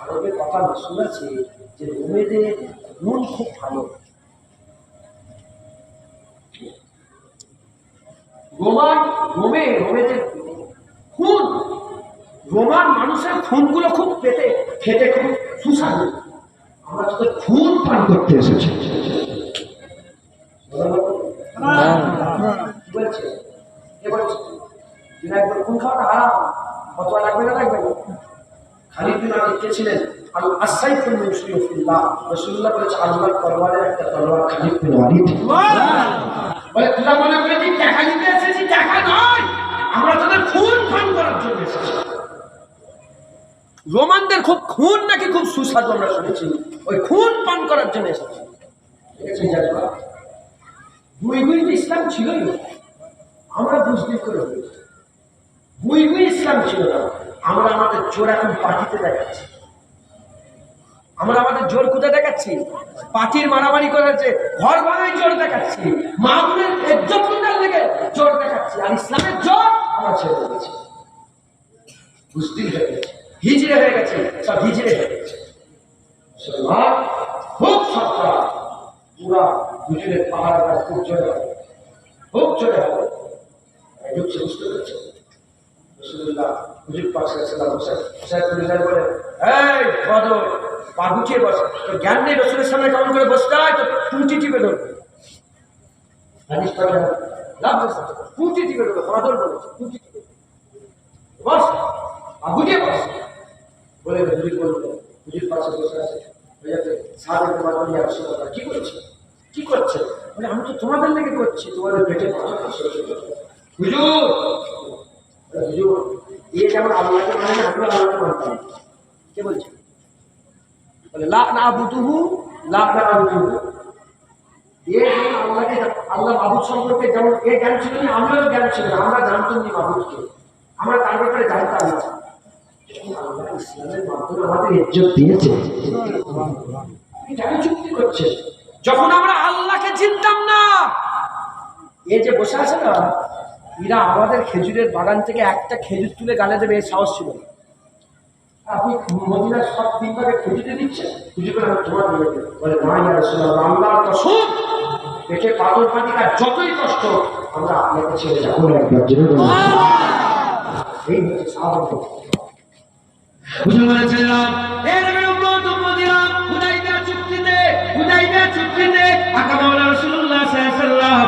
আরবে কথা মাসুর আছে যে রোমেদের খুন খুব ভালো। রোমেদের খুন, রোমান মানুষের খুনগুলো খুব খেতে খুব সুস্বাদু। আমরা তোদের খুন পান করতে এসেছি। কি বলছে? কে বলছে? একবার খুন খাওয়াটা হারাম, কত লাগবে না লাগবে না। খালিদ বিন ওয়ালিদ কে ছিলেন? আস-সাইফুল মিন সুয়ুফিল্লাহ। রাসূলুল্লাহ বলেছে আল্লাহর তরবারের একটা তলোয়ার খালিদ বিন ওয়ালিদ। বলে তোরা মনে করেছিস টাকা দিতে এসেছি? টাকা নয়, আমরা তোদের খুন পান করার জন্য এসেছি। রোমানদের খুব খুন নাকি খুব সুস্বাদু আমরা শুনেছি, ওই খুন পান করার জন্য এসেছি। বুই ইসলাম ছিলই, আমরা বুঝতে করে বুই ইসলাম ছিল না। আমরা আমাদের জোর এখন পার্টিতে দেখাচ্ছি, আমরা আমাদের জোর কোথায় দেখাচ্ছি? পার্টির মারামারি করেছে, ঘর ভাঙায় জোর দেখাচ্ছি, মা বোনের ইজ্জত লুটার লেগে জোর দেখাচ্ছি। আর ইসলামের জোর আমরা ছেড়ে দিয়েছি, বুঝতেই হয়ে গেছে, হিজড়ে হয়ে গেছে, সব হিজড়ে হয়ে গেছে। খুব সরকার পুরা হুজুরের পাহাড় খুব জোরে হবে, খুব জোরে হবে, ঢুকছে, বুঝতে পেরেছে? রাসূলুল্লাহ হুজুর পাক সাল্লাল্লাহু আলাইহি ওয়াসাল্লাম বলে, এই বদর পা গুটিয়ে বস, তো জ্ঞান নেই রাসূলের সামনে কেমন করে বসতে হয়, তো টুটি টিপে ধরবে। হাদিস পড়া লাভ আছে, টুটি টিপে ধরবে, বদর বলেছে টুটি টিপে বস, পা গুটিয়ে বস বলে হুজুর বলবে। হুজুর পাশে বসে আছে, সাহাবে তোমার বলি রাসূলুল্লাহ কি করছে, কি করছে? বলে আমি তো তোমাদের লেগে করছি, তোমাদের পেটে হুজুর। হুজুর এ যেমন আল্লাহকে মানে না, আমরা আল্লাহকে মানতাম। কে বলছে? বলে লা নাবুদুহু লা নাবুদুহু। এ যেমন আল্লাহকে, আল্লাহ মাবুদ সম্পর্কে যেমন এ জ্ঞান ছিল না, আমরাও জ্ঞান ছিল না, আমরা জানতাম না মাবুদকে, আমরা তার ব্যাপারে জানতাম না। আল্লাহ ইসলামের মাধ্যমে আমাদের ইজ্জত দিয়েছে, চুক্তি করছে। যখন আমরা আল্লাহকে চিনতাম না, এ যে বসে আছে না, এরা আমাদের খেজুরের বাগান থেকে একটা খেজুর তুলে গালে দেবে, এর সাহস ছিল না। আপনি মদিনার সব 3 ভাগে খেজুরে দিচ্ছেন, খুঁজে করে আমি তোমার দেবে। বলে না ইয়া রাসূলুল্লাহ, আল্লাহর কসম, পেটে পাথর পাতিকা যতই কষ্ট, আমরা আপনাকে ছেড়ে যাবো না। একবার জেনে বলুন, এই হচ্ছে সাহাবত। হুজুর বলেছিলাম এর হুদাইবিয়া চুক্তিতে আকা মাওলানা রাসূলুল্লাহ সাল্লাল্লাহু আলাইহি ওয়াসাল্লাম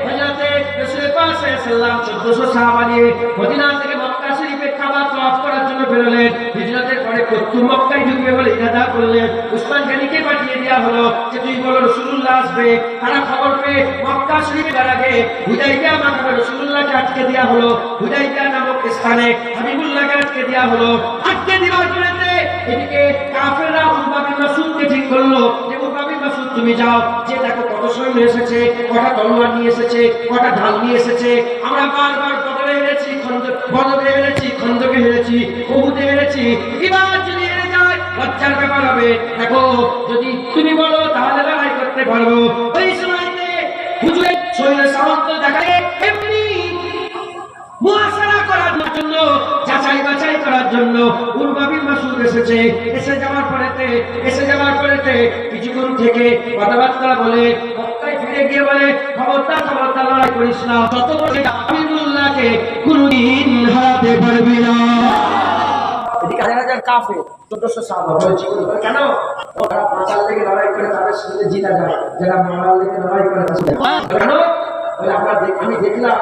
হযরতে রাসূল পাক সাল্লাল্লাহু আলাইহি ওয়াসাল্লাম 1400 সাহাবা নিয়ে মদিনা থেকে মক্কা শরীফে কাবা তওয়াফ করার জন্য বেরোলেন। হিজরতের পরে প্রথম মক্কায় ঢুকবে বলে ইরাদা করলেন। উসমান গনিকে পাঠিয়ে দেওয়া হলো যে তুই বলো রাসূলুল্লাহ আসবে। তারা খবর পেয়ে মক্কা শরীফের আগে হুদাইবিয়া মাকামে রাসূলুল্লাহকে আটকে দেওয়া হলো। হুদাইবিয়া নামক স্থানে হাবিবুল্লাহকে আটকে দেওয়া হলো। আটকে দেওয়ার পরেতে এদিকে কাফেররা উরওয়া বিন মাসউদকে ঠিক করলো যে উরওয়া বিন মাসউদ তুমি যাও, যে দেখো কত সৈন্য এসেছে, কটা তলোয়ার নিয়ে এসেছে, কটা ঢাল নিয়ে এসেছে। আমরা বারবার বদরে হেরেছি, খন্দকে হেরেছি, উহুদে হেরেছি, এবার যদি হেরে যায় লজ্জার ব্যাপার হবে। দেখো যদি তুমি বলো তাহলে লড়াই করতে পারবো। ওই সময়তে হুজুরের সৈন্য সামর্থ্য দেখায় এমনি মুআসারা করার জন্য, যাচাই বাছাই করার জন্য উরওয়া বিন মাসউদ এসেছে। এসে যাওয়ার পরেতে কিছুক্ষণ থেকে কথাবার্তা বলে মক্কায় ফিরে গিয়ে বলে খবরদার লড়াই করিস না, তত বলে হাবিবুল্লাহকে কোনদিন হারাতে পারবি না। এদিকে 1000 কাফের 1400 সাহাবা বলছে কেন? ওরা পাঁচাল থেকে লড়াই করে তাদের সাথে জিতা যায়, যারা মারাল থেকে লড়াই করে কেন? বলে আমি দেখলাম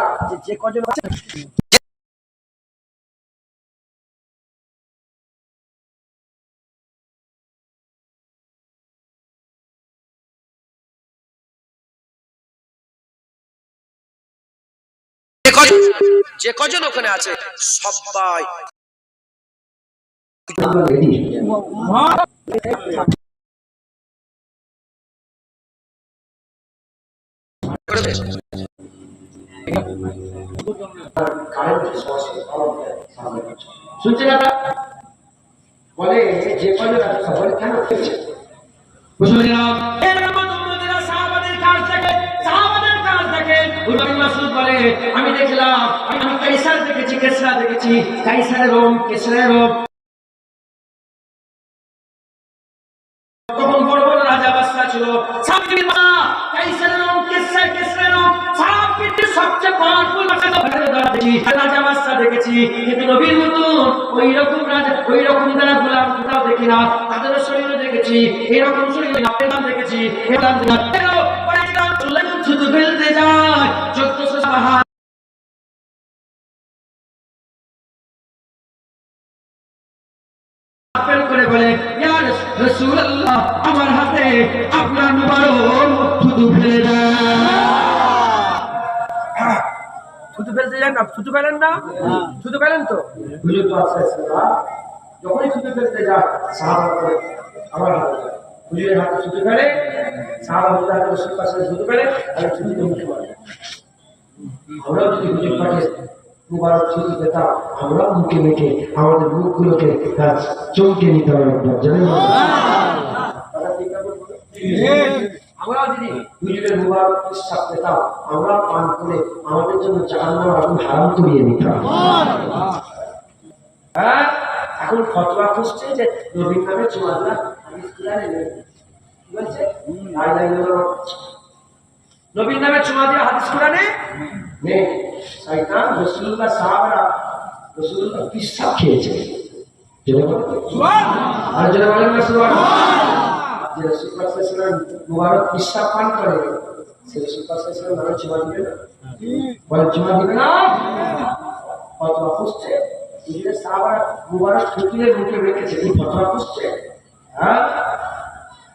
যে কজন আছে যে কজন ওখানে আছে সবাই শুনছেন আপনারা বলে যে কজন আছে সবাই কেন খেয়েছে মুসলমানেরা এরকম উম্মতেরা সাহাবাদের কাজ দেখে ইবনে মাসউদ বলে আমি দেখলাম আমি কাইসার দেখেছি কেসরা দেখেছি কাইসারের রোম কেসরার রোম তখন বড় বড় রাজা বাদশা ছিল সাবির মা কাইসারের রোম কেসরার রোম সাবির সবচেয়ে পাওয়ারফুল রাজা বাদশা দেখেছি কিন্তু নবীর মতো ওই রকম রাজা ওই রকম যারা গোলাম কোথাও দেখি না তাদের শরীরে দেখেছি এরকম শরীরে নাম দেখেছি এরকম শুধু ফেলতে যায় 1400 সাহাবা আপেল করে বলে ইয়া রাসূলুল্লাহ আমার হাতে আপনার মুবারক শুধু ফেলে দেন শুধু ফেলতে যান না শুধু ফেলেন না শুধু ফেলেন তো হুজুর পাক যখনই শুধু ফেলতে যায় সাহাবা করে আমার হাতে হুজুরের হাতে শুধু ফেলে সাহাবা হুজুরের হাতে রসুল পাশে শুধু ফেলে আর শুধু মুখে মারে আমরা যদি হুজুর পাকে মুবারক শুধু পেতাম আমরা মুখে মেখে আমাদের মুখগুলোকে চমকে নিতে হবে জানেন আমরা যদি হুজুরের মুবারক ইচ্ছা পেতাম আমরা পান করে আমাদের জন্য জাহান্নামের আগুন হারাম করিয়ে নিতাম হ্যাঁ এখন ফতোয়া খুঁজছে যে নবীর নামে চুমা দেওয়া হাদিস কুরআনে নেই কি বলছে লা ইলাহা ইল্লাল্লাহ নবীর নামে চুমা দিয়ে হাদিস কোরআনে নেই শয়তান রাসূলুল্লাহ সাহাবারা রাসূলুল্লাহ পিসাব খেয়েছে সুবহানাল্লাহ আর যারা বলেন না সুবহানাল্লাহ যে রাসূলুল্লাহ সাল্লাল্লাহু আলাইহি ওয়াসাল্লাম মুবারক পিসাব পান করে সে রাসূলুল্লাহ সাল্লাল্লাহু আলাইহি ওয়াসাল্লাম নামে চুমা দিবে না বলে চুমা দিবে না ফতোয়া খুঁজছে হুজুরের সাহাবারা মুবারক থুতলে মুখে রেখেছে এই ফতোয়া খুঁজছে হ্যাঁ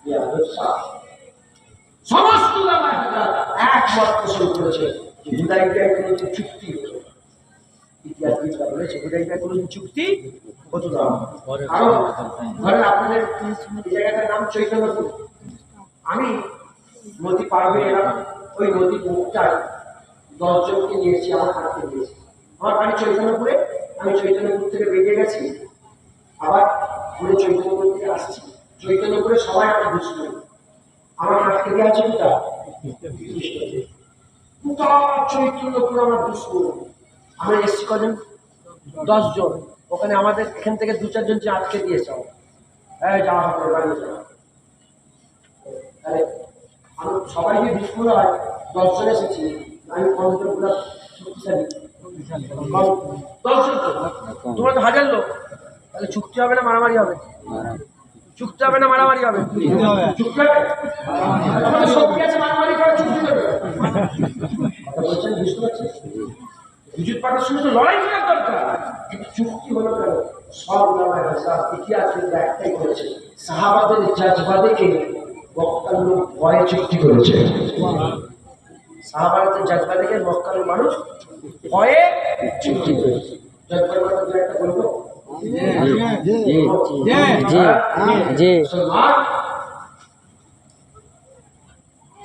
ইয়া দোসা সমস্ত উলামারা একমত পোষণ করেছে হুদাইবিয়ায় কোনো চুক্তি হতো ইতিহাসবিদরা বলেছে হুদাইবিয়ায় কোনো চুক্তি হতো না আরো ধরেন আপনাদের এই জায়গাটার নাম চৈতন্যপুর আমি নদী পার হয়ে এলাম ওই নদীর মুখটায় 10 জনকে নিয়েছি আমার হাতে নিয়েছি আমার বাড়ি চৈতন্যপুরে আমি চৈতন্যপুর থেকে বেরিয়ে গেছি আবার পুরো চৈতন্যপুর থেকে আসছি চৈতন্যপুরে সবাই আমার দুশ্মন আমার হাতকে দেওয়া আছে কোথা চৈতন্যপুর আমার দুশ্মন আমরা এসছি কজন 10 জন ওখানে আমাদের এখান থেকে 2-4 জন যে আটকে দিয়েছে যাওয়া হবে বাড়ি যাওয়া তাহলে আমি সবাই যে দুশ্মন হয় 10 জন এসেছি আমি 15 জন পুরো শক্তিশালী 10 জন তোমরা তো 1000 লোক তাহলে চুক্তি হবে না মারামারি হবে চুক্তি হবে না মারামারি হবে চুক্তি হবে আমাদের শক্তি আছে মারামারি করে চুক্তি হবে বলছেন বুঝতে পারছেন হুজুর পাকের সঙ্গে তো লড়াই করার দরকার চুক্তি হলো কেন সব উলামায়ে হাদিস ইতিহাসবিদরা একটাই করেছে সাহাবাদের জাজবা দেখে মক্কার লোক ভয়ে চুক্তি করেছে সাহাবাদের জাজবা দেখে মক্কার মানুষ ভয়ে চুক্তি করেছে জাজবার কথা একটা বলবো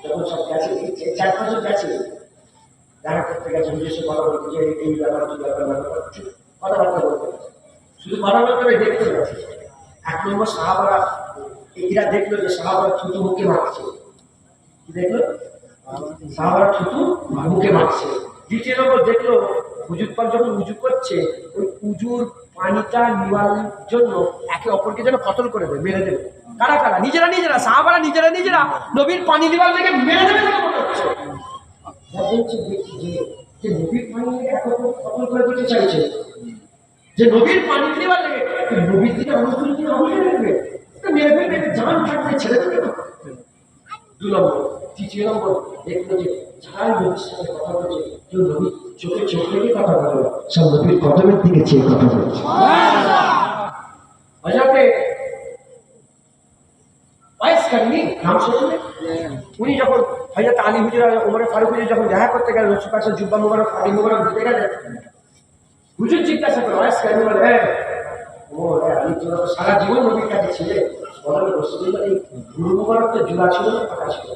যখন সব গেছে 4-5 জন গেছে দেখা করতে গেছে নিজস্ব কথা বলতে যে এই ব্যাপার কথাবার্তা বলতে শুধু কথাবার্তা দেখতে গেছে 1 নম্বর সাহাবারা এরা দেখলো যে সাহাবারা থুতু মুখে মারছে কি দেখলো সাহাবারা থুতু মুখে মারছে দ্বিতীয় নম্বর দেখলো হুজুর পাক যখন উজু করছে ওই উজুর পানিটা নেওয়ার জন্য একে অপরকে যেন কতল করে দেবে মেরে দেবে কারা কারা নিজেরা সাহাবারা নিজেরা নবীর পানি নেওয়ার লেগে মেরে দেবে মনে হচ্ছে যে নবীর পানি লেগে এত কতল করে দিতে চাইছে যে নবীর পানি নেওয়ার লেগে নবীর দিকে অনুকূল দিয়ে আমাকে রাখবে মেরে ফেলবে জান থাকতে ছেড়ে দেবে না 2 নম্বর তৃতীয় নম্বর দেখলো যে যারাই নবীর সাথে কথা বলছে কেউ নবী চোখে চোখ রেখে কথা বলে না, সব নবীর কদমের দিকে চেয়ে কথা বলছে। হযরতে ওয়াইস কারনি নাম শুনলে উনি যখন হযরত আলী হুজুর আর ওমর ফারুক হুজুর যখন দেখা করতে গেলেন রসুল পাক জুব্বা মুবারক আলী মুবারক দিতে গেলেন, হুজুর জিজ্ঞাসা করে ওয়াইস কারনি বলে ও আলী তো সারা জীবন নবীর কাছে ছিলে, বলেন রসুলের এই গুরু মুবারক তো জুড়া ছিল না ফাঁকা ছিল?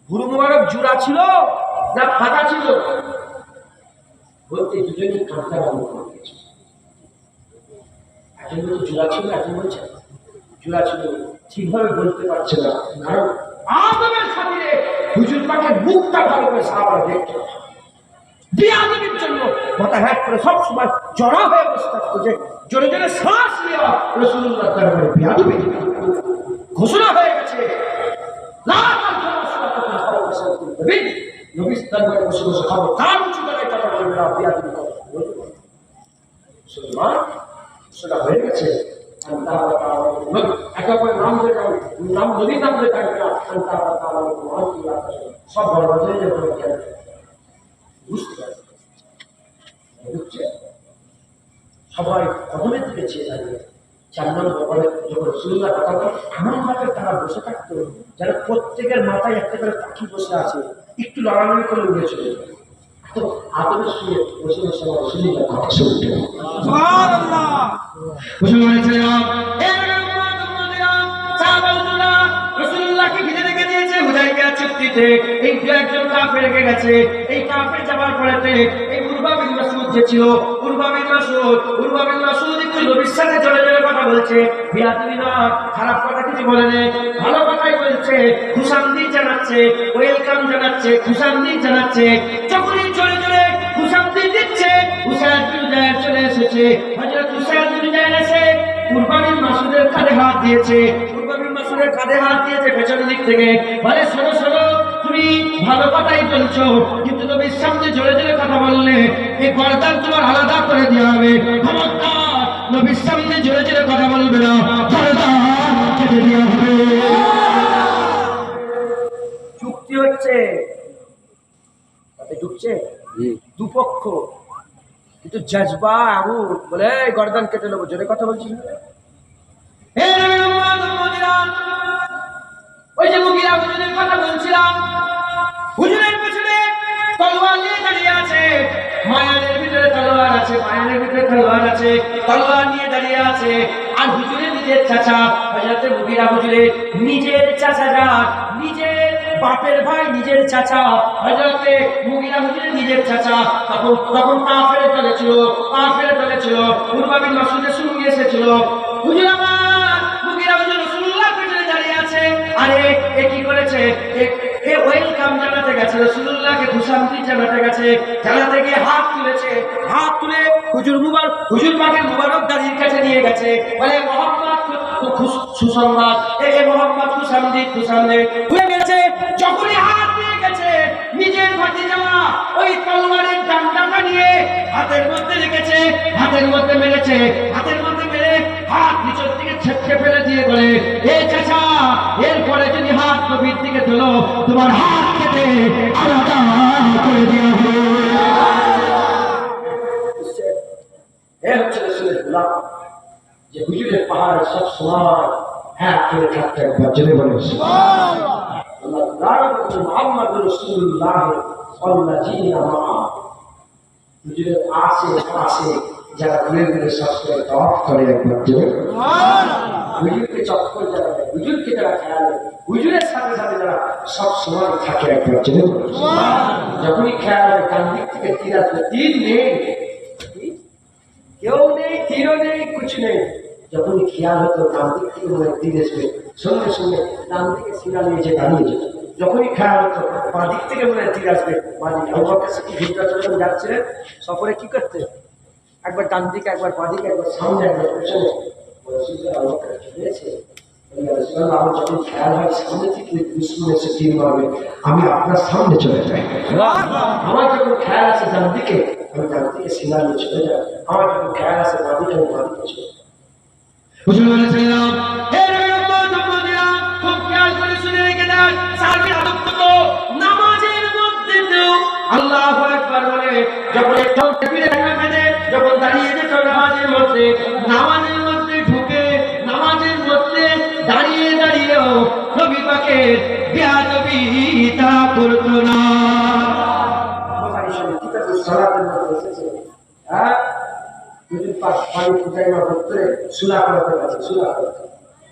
গুরু মুবারক জুড়া ছিল না ফাঁকা ছিল? বলতে দুজনই কাঁদতে আরম্ভ করে দিয়েছে। একজন বলছে জুড়া ছিল, একজন বলছে জুড়া ছিল, ঠিকভাবে বলতে পারছে না, কারণ আদমের খাতিরে হুজুর পাকের মুখটা ভালো করে সাহাবারা দেখতো। বিয়াদবির জন্য মাথা হ্যাট করে সব সময় জড়া হয়ে বসে থাকতো যে জোরে জোরে শ্বাস নেওয়া রাসূলুল্লাহ দরবারে বিয়াদবি ঘোষণা হয়ে গেছে। লা তাকরাবু নবী দরবারে বসে বসে খাবো, কান উঁচু করে কথা বলবে না, বিয়াদবি কথা বলবে না। মুসলমান সেটা হয়ে গেছে। একেবারে নাম ধরে নাম নদীর নাম ধরে থাকবে না, সব বড় হয়ে যাবে, বুঝতে পারবে সবাই কদমের দিকে চেয়ে থাকবে। 4 নম্বর বলে যখন রাসূলুল্লাহ কথা বলে এমন ভাবে তারা বসে থাকতো যেন প্রত্যেকের মাথায় একটা করে পাখি বসে আছে, একটু লড়ালড়ি করে উড়ে চলে যাবে। তো আদরের শুয়ে বসে বসে রাসূলুল্লাহ কথা শুনতে সুবহানাল্লাহ। মুসলমান ছিলাম রাসূলুল্লাহকে ঘিরে রেখে দিয়েছে হুদায়বিয়া চুক্তিতে। এই একজন কাফের রেখে গেছে। এই কাফের যাবার পরেতে এই উরওয়া বিন মাসউদ যে ছিল, উরওয়া বিন মাসউদ একটু নবীর সাথে জোরে জোরে কথা বলছে, বিয়াদবি না, খারাপ কথা কিছু বলেনি, ভালো কথাই বলছে, খুশামদি জানাচ্ছে, ওয়েলকাম জানাচ্ছে, খুশামদি জানাচ্ছে। যখনই জোরে জোরে খুশামদি দিচ্ছে, উসাইদ বিন যায়েদ চলে এসেছে। হযরত উসাইদ বিন যায়েদ এসে উরওয়া বিন মাসউদের কাঁধে হাত দিয়েছে। উরওয়া বিন মাসউদের কাঁধে হাত দিয়েছে পেছনের দিক থেকে, বলে শোনো শোনো, তুমি ভালো কথাই বলছো, কিন্তু নবীর সামনে জোরে জোরে কথা বললে এই গর্দান তোমার আলাদা করে দেওয়া হবে। খবরদার নবীর সামনে জোরে জোরে কথা বলবে না, গর্দান কেটে দেওয়া হবে। চুক্তি হচ্ছে, ঢুকছে দুপক্ষ, কিন্তু জজবা এমন বলে গর্দান কেটে নেবো, জোরে কথা বলছিস ওই যে মুগিরা হুজুরের কথা বলছিলাম, হুজুরের পেছনে তলোয়ার নিয়ে দাঁড়িয়ে আছে, মায়ানের ভিতরে তলোয়ার আছে, মায়ানের ভিতরে তলোয়ার আছে, তলোয়ার নিয়ে দাঁড়িয়ে আছে। আর হুজুরের নিজের চাচা হযরতে মুগিরা হুজুরের নিজের চাচারা, নিজের বাপের ভাই, নিজের চাচা হযরতে মুগিরা হুজুরের নিজের চাচা তখন কাফের দলে ছিল, উরওয়া বিন মাসউদের সঙ্গে এসেছিল। হুজুর আমার মুগিরা হুজুর রাসূলুল্লাহ পেছনে দাঁড়িয়ে আছে। আরে এ কি করেছে? এ ওয়েলকাম জানাতে গেছে, রাসূলুল্লাহকে খুশামদি জানাতে গেছে, জানাতে গিয়ে হাত তুলেছে, হাত তুলে হুজুর পাকের মুবারক দাড়ির কাছে নিয়ে গেছে, বলে মুহাম্মদ সুসংবাদ, এ মুহাম্মদ খুশামদি হয়ে গেছে। যখনই হাত নিয়ে গেছে, নিজের ভাতিজা ওই তলোয়ারের ডান্ডাটা নিয়ে হাতের মধ্যে রেখেছে, হাতের মধ্যে মেরেছে, হাতের মধ্যে মেরে হাত নিচের দিকে ছেটকে ফেলে দিয়ে বলে, এ চাচা, এরপরে যদি হাত নবীর দিকে তোলো, তোমার হাত কেটে আলাদা করে দেওয়া হবে। এ হচ্ছে রাসূলের গোলাম, যে হুজুরের পাহাড়ে সব সময় হ্যাঁ করে থাকতে একবার জেনে বলে সুবহানাল্লাহ। মুহাম্মাদুর রাসূলুল্লাহ সাল্লাল্লাহু আলাইহি হুজুরের আশে যারা ঘুরে ঘুরে সবসময় তওয়াফ করে একবার জেনে সুবহানাল্লাহ। হুজুরকে চক্কর যারা দেয়, হুজুরকে যারা খেয়াল, হুজুরের সাথে সাথে যারা সব সময় থাকে একবার জেনে সুবহানাল্লাহ। যখনই খেয়াল হয় ডান দিক থেকে তীর আসবে, তীর নেই, কেউ নেই, তীরও নেই, কিছু নেই। যখনই খেয়াল হতো ডান দিক থেকে মনে তীর আসবে, সঙ্গে সঙ্গে ডান দিকে সিনা নিয়ে যে দাঁড়িয়ে যেত। যখনই খেয়াল হতো বাঁ দিক থেকে মনে তীর আসবে, বাঁ দিকে আবু বকর সিদ্দিক হিজরত যখন যাচ্ছিলেন সফরে কি করতে, একবার ডান দিকে, একবার বাঁ দিকে, একবার সামনে, একবার পেছনে। আবু বকর চলেছে, আমার যখন খেয়াল হয় সামনে থেকে দুশমন এসে তীর মারবে, আমি আপনার সামনে চলে যাই। আমার যখন খেয়াল আছে ডান দিকে, আমি ডান দিকে সিনা নিয়ে চলে যাই। আমার যখন খেয়াল আছে বাঁ দিকে, আমি বাঁ দিকে চলে যাই। হুজুর বলেছিলাম, হে নবী, খুব খেয়াল করে শুনে আদব হতো নামাজের মধ্যে তো আল্লাহু আকবার বলে যখন একটু তাকবীরে কামে যখন দাঁড়িয়ে যেত নামাজের মধ্যে ঢুকে নামাজের মধ্যে দাঁড়িয়ে দাঁড়িয়েও নবী পাকের বেয়াদবি তা করতো না। বুখারী শরীফ কিতাবুস সালাতের মধ্যে এসেছে, হ্যাঁ হুজুর পাক পানি ফুটাই না করতে সুলা করতে আছে, সুলা করতে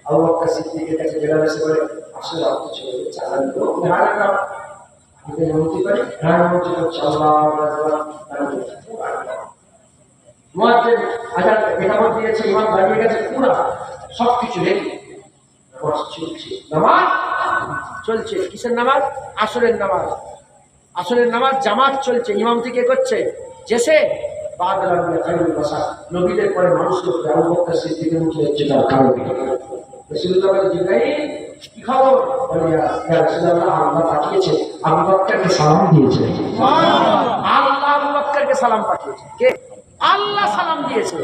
আবু বকর সিদ্দিকের কাছে গেলাম, এসে বলে আসলে আপনি চলে চালান তো ধারে না আপনি মন্ত্রী করে ধারে মন্ত্রী করছে আল্লাহু আকবার মুয়াজ্জিন আজান একামত দিয়েছে, ইমাম দাঁড়িয়ে গেছে, পুরো সবকিছু রেডি, নামাজ চলছে, নামাজ চলছে। কিসের নামাজ? আসরের নামাজ। আসরের নামাজ জামাত চলছে, ইমাম থেকে করছে জেসে নবীদের পরে মানুষের উপরে আবু বকর সিদ্দিকের মুখে হচ্ছে তার কারণ রাসূলুল্লাহ বলে জিবরাইল কি খবর? বলে ইয়া রাসূলুল্লাহ আল্লাহ পাঠিয়েছে, আবু বকরকে সালাম দিয়েছে। আল্লাহ আবু বকরকে সালাম পাঠিয়েছে। কে? আল্লাহ সালাম দিয়েছে।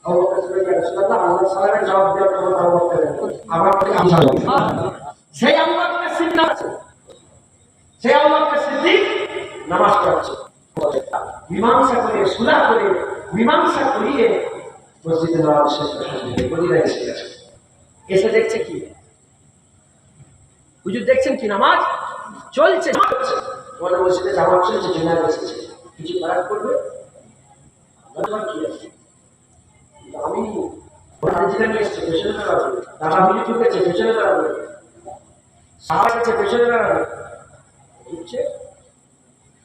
আবু বকর বলে ইয়া রাসূলুল্লাহ আল্লাহ সালামের জবাব দেওয়ার জন্য আবু বকর আমাকে সেই আবু বকর সিদ্দিক আছে, সেই আবু বকর সিদ্দিক নামাজ পড়ছে, মীমাংসা করে সুলা করে মীমাংসা করিয়ে মসজিদে নামাজ শেষ করে মদিনা এসে গেছে। এসে দেখছে কি হুজুর, দেখছেন কি নামাজ চলছে, তোমাদের মসজিদে জামাত চলছে, জুমায় বসেছে, কিছু খারাপ করবে তোমার কি আছে? আমি জিলা নিয়ে এসছি, পেছনে দাঁড়াবে, দাদা হুলি ঢুকেছে, পেছনে দাঁড়াবে, সাহাবা এসেছে, পেছনে দাঁড়াবে, বুঝছে?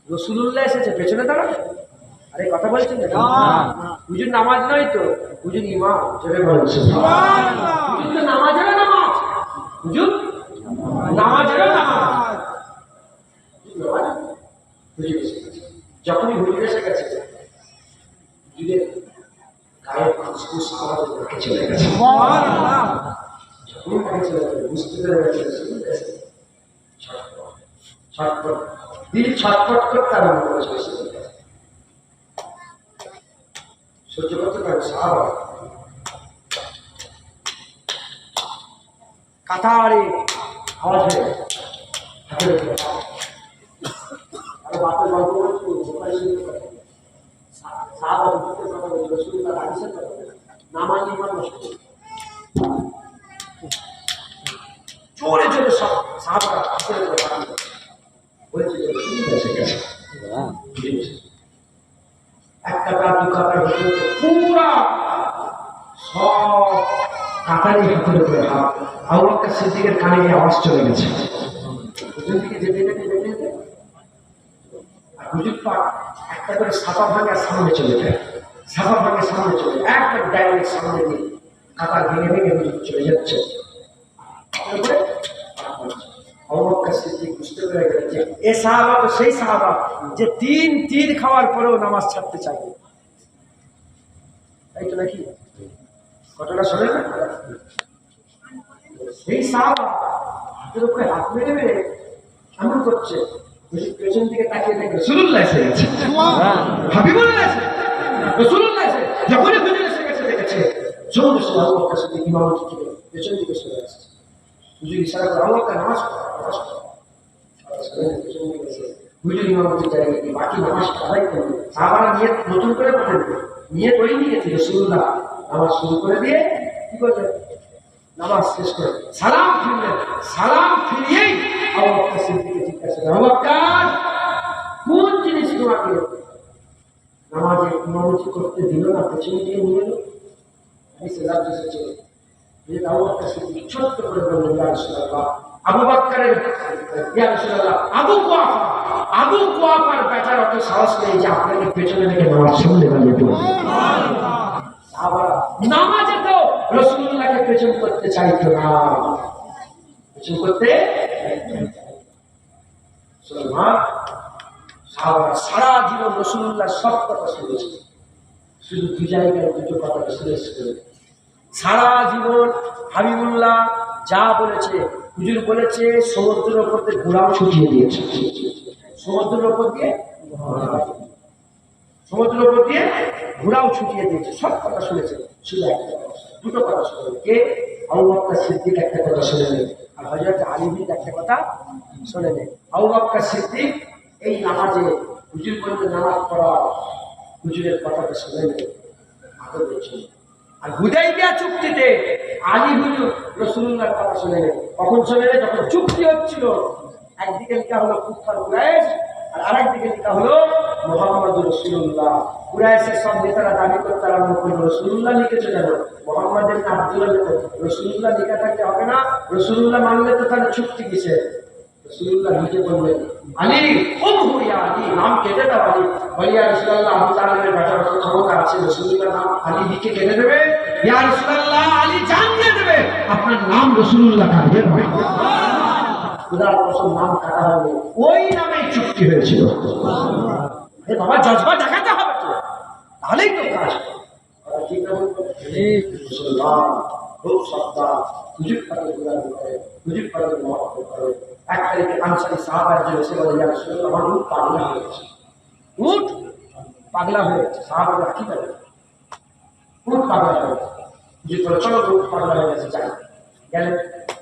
রাসূলুল্লাহ এসেছে, পেছনে দাঁড়াবে। আরে কথা বলছেন না? হুজুর নামাজ নয় তো, হুজুর ইমাম। জোরে বলুন সুবহানাল্লাহ। হুজুর তো নামাজের নামাজ, হুজুর নামাজের নামাজ। হুজুর এসে গেছে, যখনই হুজুর এসে গেছে হুজুরের গায়ের খুশখুশ আওয়াজ নাকে চলে গেছে। সুবহানাল্লাহ। যখনই নাকে চলে গেছে বুঝতে পেরে গেছে রাসূলুল্লাহ এসেছে। ছটফট দিল ছটফট করতে আরম্ভ করেছে রাসূলুল্লাহ। সহ্য করতে পারে সাহাবা কাতারে আওয়াজ হয়ে গেছে, হাতের উপরে আর বাপের গল্প বলছি, সাহাবা বুঝতে কথা বলছে, রাসূলুল্লাহ হাদিসের কথা বলে নামাজি মানুষ জোরে জোরে সব সাহাবারা হাতের উপরে পাঠিয়ে বলছে যে রাসূলুল্লাহ এসে গেছে। একটা কাজ দু কাতার হতে পুরা সব কাতারি হাতের উপরে হাত। আবু বকর সিদ্দিকের কানে গিয়ে আওয়াজ চলে গেছে, হুজুর দিকে যেতে যেতে যেতে যেতে আর হুজুর পাক একটা করে সাফা ভাঙে সামনে চলে যায়, সাফা ভাঙে সামনে চলে যায়, একবার ডাইরেক্ট সামনে দিয়ে কাতার ভেঙে ভেঙে হুজুর চলে যাচ্ছে। তারপরে আবু বকর সিদ্দিক বুঝতে পেরে গেলেন যে এ সাহাবা তো সেই সাহাবা যে 3 তীর খাওয়ার পরেও নামাজ ছাড়তে চাইবে, তাই তো নাকি? ঘটনা শোনেন না? সেই সাহাবা হাতের উপরে হাত মেরে মেরে এমন করছে, পেছন দিকে তাকিয়ে দেখে রাসূলুল্লাহ এসে গেছে, হাবিবুল্লাহ এসে রাসূলুল্লাহ এসে যখনই হুজুর এসে গেছে দেখেছে সঙ্গে সঙ্গে আবু বকর সিদ্দিক ইমামতি থেকে পেছন দিকে সরে আসছে। হুজুর ইশারা করে আবু বকর নামাজ পড়ো, হুজুর ইমামতি জায়গায় বাকি নামাজটা আদায় করবে। সাহাবারা নিয়ত নতুন করে পড়েন, নিয়ত ওই নিয়েছে রাসূলুল্লাহ নামাজ শুরু করে দিয়ে কি করলেন, নামাজ শেষ করে সালাম ফিরলেন। সালাম ফিরিয়েই আবু বকর সিদ্দিককে জিজ্ঞাসা করে, আবু বকর কোন জিনিস তোমাকে নামাজে ইমামতি করতে দিল না, পেছনে দিয়ে নিয়ে এলো? আবু বকর সিদ্দিক ছোট্ট করে বললেন, ইয়া রাসূলুল্লাহ আবু বকরের ইয়া রাসূলুল্লাহ আবু কুয়াফার বেটার অত সাহস নেই যে আপনাকে পেছনে রেখে নামাজ সামনে দাঁড়িয়ে পড়বে। সাহাবারা নামাজে তো রাসূলুল্লাহকে পেছন করতে চাইতো না, পেছন করতে সাহাবারা সারা জীবন রাসূলুল্লাহর সব কথা শুনেছে, শুধু দু জায়গায় দুটো কথা শুনেছে। সারা জীবন হাবিবুল্লাহ যা বলেছে, হুজুর বলেছে সমুদ্রের উপর দিয়ে ঘোড়াও ছুটিয়ে দিয়েছে, সমুদ্রের উপর দিয়ে ঘোড়াও ছুটিয়ে দিয়েছে, সব কথা শুনেছে। শুধু একটা দুটো কথা শুনেছে। কে? আবু বকর সিদ্দিক একটা কথা শুনেছে, আর হযরত আলী বিন একটা কথা শুনে নেন। আবু বকর সিদ্দিক এই নামাজে হুজুর বলতে নামাজ পড়া হুজুরের কথাটা শুনে নেন, আদর করছেন। আর হুদাইবিয়া চুক্তিতে আলী হুজুর রাসূলুল্লাহর কথা শুনে নেন। কখন শুনে নেন? যখন চুক্তি হচ্ছিল। একদিকে লেখা হলো কুফার কুরাইশ, আর আরেকদিকে লেখা হলো মুহাম্মদুর রাসূলুল্লাহ। কুরাইশের সব নেতারা দাবি করতে আরম্ভ করলো, রাসূলুল্লাহ লিখেছে কেন? মুহাম্মদের নাম আব্দুল্লাহ লিখে, রাসূলুল্লাহ লেখা থাকতে হবে না? রাসূলুল্লাহ মানলে তো তাহলে চুক্তি কিসে? রাসূলুল্লাহ নিজে বললেন, আলী খুবহু ইয়া আলী, নাম কেটে দাও আলী। বলি ইয়া রাসূলুল্লাহ, আবু তালেবের ব্যাটার কত ক্ষমতা আছে, রাসূলুল্লাহ নাম আলী লিখে কেটে দেবে? ইয়া রাসূলুল্লাহ, আলী জানিয়ে দেবে আপনার নাম রাসূলুল্লাহ কাটবে না। খুদার কসম, নাম কাটা হবে, ওই নামেই চুক্তি হয়েছিল। এ বাবা, জজবা দেখাতে হবে তো, তাহলেই তো কাজ। ঠিক না? মুসলমান খুব সাবধান, হুজুর পাকে গুলাম করে, হুজুর পাকে মহব্বত করে। এক তারিখে আনসারী সাহাবারা যে এসে বলে, ইয়া রাসূলুল্লাহ, আমার উট পাগলা হয়ে গেছে, উট পাগলা হয়ে গেছে। সাহাবারা কি করে? উট পাগলা হয়ে গেছে। হুজুর বলে, চলো উট পাগলা হয়ে গেছে, যাই। গেলেন,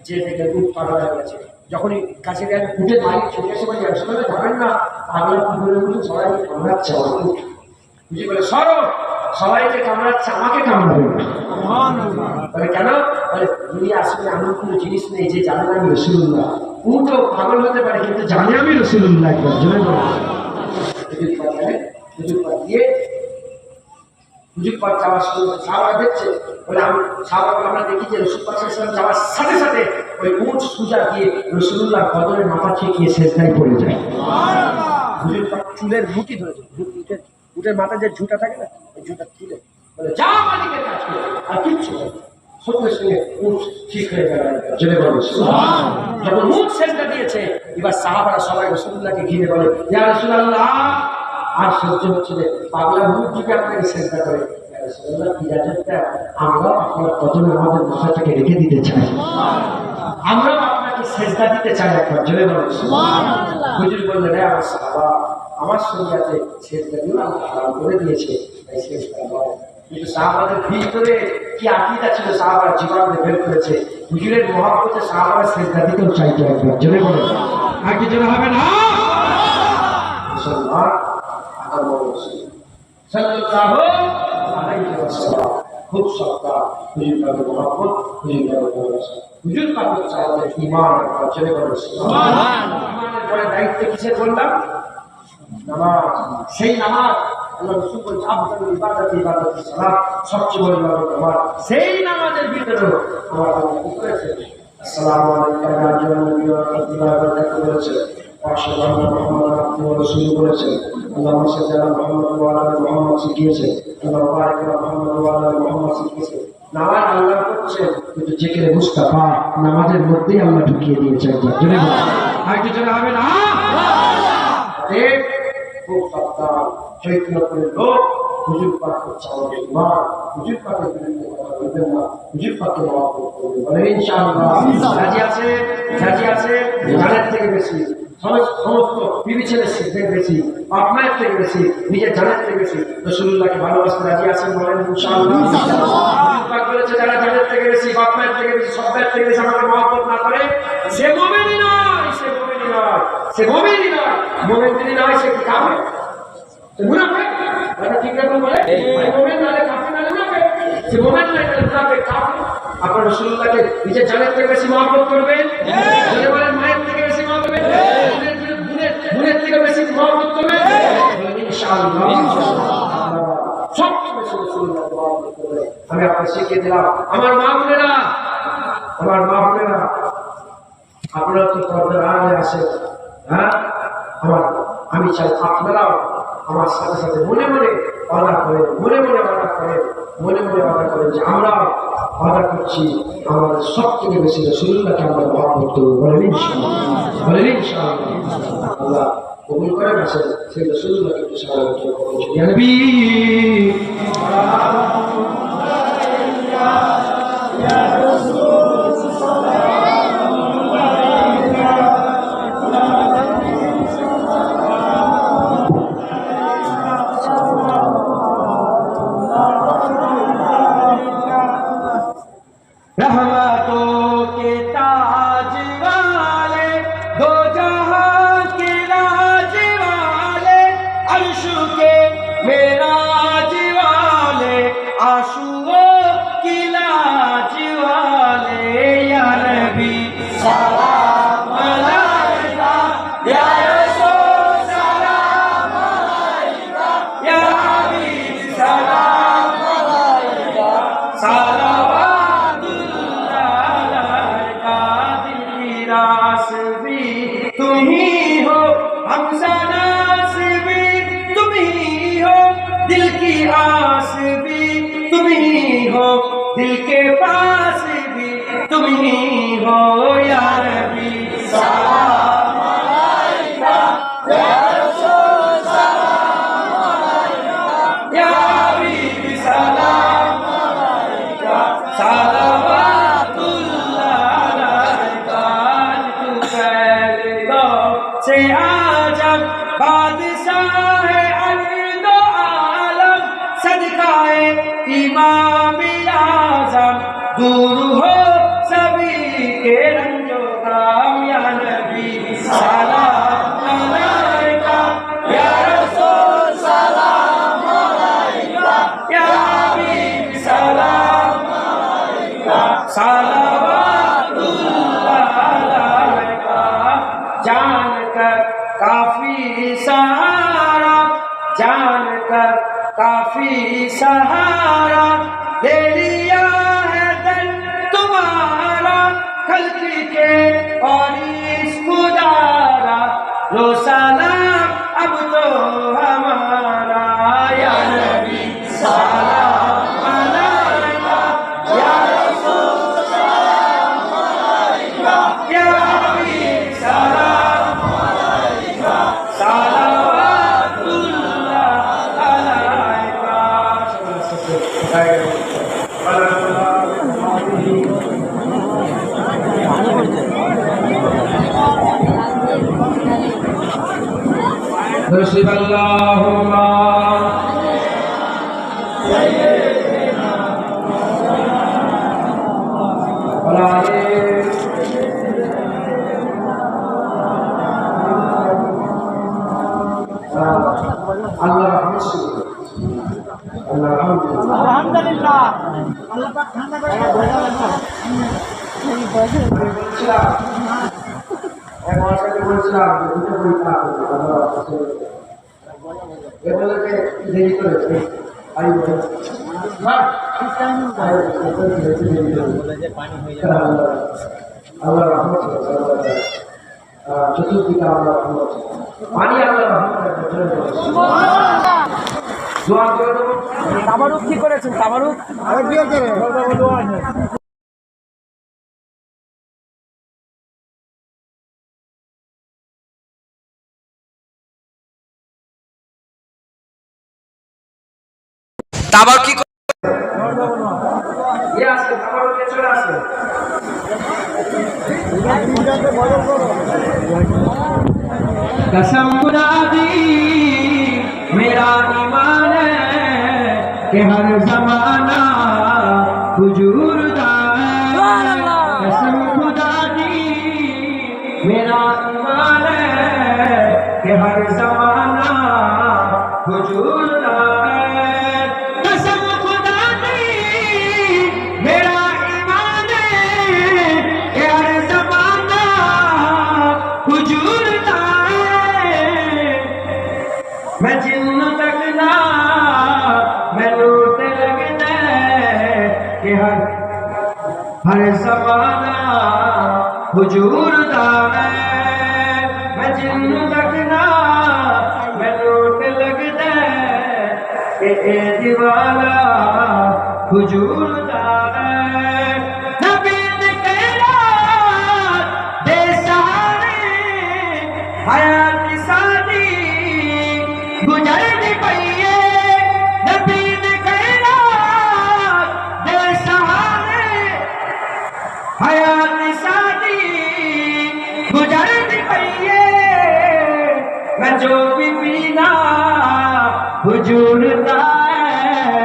যে দেখে উট পাগলা হয়ে গেছে। যখনই কাছে গেলেন, উঠে মালিক ছুটে এসে বলে, ইয়া রাসূলুল্লাহ, যাবেন না, পাগলা পাগলের মতো সবাইকে কামড়াচ্ছে আমার উট। হুজুর বলে, সরো, সবাইকে কামড়াচ্ছে, আমাকে কামড়াবে না। বলে কেন? বলে দুনিয়া আসলে এমন কোনো জিনিস নেই যে জানে আমি রাসূলুল্লাহ। উটও পাগল হতে পারে, কিন্তু জানে আমি রাসূলুল্লাহ। একবার জোরে বলে হুজুর পাক দিয়ে হুজুর পাক যাওয়ার সময় সাহাবারা দেখছে, বলে আমি সাহাবারা আমরা দেখি যে রাসূল পাক সাল্লাল্লাহু আলাইহি ওয়াসাল্লাম যাওয়ার সাথে সাথে ওই উট সোজা গিয়ে রাসূলুল্লাহ কদমের মাথা ঠেকিয়ে সেজদায় পড়ে যায়। হুজুর পাক চুলের মুঠি ধরেছে, উটের মাথা যে ঝুঁটা থাকে না, ওই ঝুঁটা তুলে বলে, যা মালিকের কাজ করে, আর কিচ্ছু না। সঙ্গে সঙ্গে উট ঠিক হয়ে গেল। জেনে বলো যখন উট সেজদা দিয়েছে, এবার সাহাবারা সবাই রাসূলুল্লাহকে ঘিরে বলে, ইয়া রাসূলুল্লাহ, আর সহ্য হচ্ছে না, পাগলা উট যদি আপনাকে সেজদা করে, ইয়া রাসূলুল্লাহ, ইজাজতটা আমরা আপনার কদমে আমাদের মাথাটাকে রেখে দিতে চাই, আমরা আপনাকে সেজদা দিতে চাই। একবার জেনে বলো সুবহানাল্লাহ। হুজুর বললেন, রে আমার সাহাবা, আমার শরীয়তে সেজদা দিও আল্লাহ হারাম করে দিয়েছে, তাই সেজদা নয়। কিন্তু সাহাবাদের ভিতরে কি আকীদা ছিল, সাহাবারা জীবনে বের করেছে। হুজুরের মহব্বতে সাহাবারা সেজদা দিতেও চাইতো। একবার জোরে বলে, আর কি জোরে হবে না? মুসলমান আমার বড় সাল্লাল্লাহু আলাইহি ওয়াসাল্লাম খুব সত্তা, হুজুর পাকের মহব্বত, হুজুর পাকের ভালোবাসা, হুজুর পাকের সাহাবাদের ঈমান। একবার জোরে বলে সুবহানাল্লাহ। ঈমানের পরে দায়িত্ব কিসের বললাম? নামাজ। সেই নামাজ আল্লাহ রাসূল বলেছেন, আফদালুল ইবাদাতি ইবাদাতুস সালাত, সবচেয়ে বড় ইবাদত নামাজ। সেই নামাজের ভিতরে আমার আল্লাহ কি করেছে? আসসালামু আলাইকা ইয়া আইয়ুহান নাবিয়্যু ওয়া রাহমাতুল্লাহি ওয়া বারাকাতুহু বলেছে, আশহাদু আন্না মুহাম্মাদান আবদুহু ওয়া রাসূলুহু বলেছে, আল্লাহুম্মা সাল্লি আলা মুহাম্মাদ ওয়া আলা আলি মুহাম্মাদ শিখিয়েছে, আল্লাহুম্মা বারিক আলা মুহাম্মাদ ওয়া আলা আলি মুহাম্মাদ শিখিয়েছে। নামাজ আল্লাহ করছে, কিন্তু জিকিরে মুস্তাফা নামাজের মধ্যেই আল্লাহ ঢুকিয়ে দিয়েছে। একবার জোরে বলো, আর কি জোরে হবে না? খুব সাবধান, চৈতন্য করে লোক হুজুর পাক হচ্ছে আমাদের ঈমান। হুজুর পাকের বিরুদ্ধে কথা বলবেন না, হুজুর পাককে মহব্বত করবেন। বলে ইনশাআল্লাহ। রাজি আছে? রাজি আছে? জানের থেকে বেশি, সমস্ত বিবি ছেলের থেকে বেশি, বাপ মায়ের থেকে বেশি, নিজের জানের থেকে বেশি রাসূলুল্লাহকে ভালোবাসতে রাজি আছেন? বলেন ইনশাআল্লাহ। হুজুর পাক বলেছে, যারা জানের থেকে বেশি, বাপ মায়ের থেকে বেশি, সবের থেকে বেশি আমাকে মহব্বত না করে, সে মুমিনই নয়, সে মুমিনই নয়, সে মুমিনই নয়। মুমিন যদি নয়, সে কি কাফের? সে মুনাফিক। কথা ঠিক রকম বলে, ভাই মুমিন নালে কাফের, নালে মুনাফিক। সে মুমিন নয়, তাহলে মুনাফিক, কাফের। আপনার রাসূলুল্লাহকে নিজের জানের থেকে বেশি মহব্বত করবেন, যদি বলেন মায়ের থেকে বেশি মহব্বত করবেন, বোনের থেকে বেশি মহব্বত করবেন, ইনশাআল্লাহ। সবচেয়ে বেশি রাসূলুল্লাহকে মহব্বত করবেন। আমি আপনাকে শিখিয়ে দিলাম। আমার মা বোনেরা, আমার মা বোনেরা, আপনারা তো পর্দার আড়ালে আসেন, হ্যাঁ, আমি চাই আপনারাও আমার সাথে সাথে মনে মনে ওয়াদা করেন, মনে মনে ওয়াদা করেন, মনে মনে ওয়াদা করেন যে আমরাও ওয়াদা করছি আমাদের সব থেকে বেশি রাসূলুল্লাহকে আমরা মহব্বত করব। বলেন ইনশাআল্লাহ, বলেন ইনশাআল্লাহ। আল্লাহ কবুল করেন। আসেন সেই রাসূলুল্লাহকে একটু সালাম করুন। ইয়া নবী ইয়া রাসূল रहमतों के ताज मेराज वाले आंसुओं की लाज वाले या नबी सलाम अलैका या रसूल सलाम अलैका या हबीब सलाम अलैका सलावतुल्लाह अलैका दिल की रास भी तुम ही हो हमसनास भी तुम ही हो दिल की आस भी तुम ही हो दिल के पास भी तुम ही हो या नबी सलाम अलैका या रसूल सलाम अलैका या हबीब सलाम अलैका सलावतुल्लाह अलैका तू पैदा से आजम बादशाह अर्द आलम सदकाए इमाम आज़म दूर हो सभी के रंजो काम या नबी सलाम अलैका या रसूल सलाम अलैका या हबीब सलाम अलैका सलावतुल्लाह अलैका जानकर काफी सहारा जानकर काफी सहारा दे लिया है दर तुम्हारा खल्की के और इस खुदारा लो सलाम अब तो हमारा या नबी सलाम अलैका या रसूल सलाम अलैका या हबीब सलाम अलैका सलावतुल्लाह अलैका नसीब अल्लाहुम्मा আলহামদুলিল্লাহ আল্লাহ পাক ঠান্ডা করে বলছিলাম দেরি করেছে আল্লাহ রহমত চতুর্দিকে আল্লাহ রহমত পানি আল্লাহ রহমত দোয়া করে দেবো তাবারুক কি করেছেন তাবারুক তারপর কি कसम खुदा दी मेरा ईमान है कि हर जमाना हुजूर दा है कसम खुदा दी मेरा ईमान है कि हर जमाना हुजूर दा है कसम खुदा दी मेरा ईमान है कि हर जमाना हुजूर दा है मैं जिन्न तक ना मैं लूट लगना कि हर जमाना हुजूर दा है मैं जिन्न तक ना मैं लूट लगना कि ए दीवाना हुजूर दा है नबी ने कहला दे सहारे हयात सादी गुजरनी पईए नबी ने कहला दे सहारे हयात सादी गुजरनी पईए मैं जो भी पीना हुजूर दा है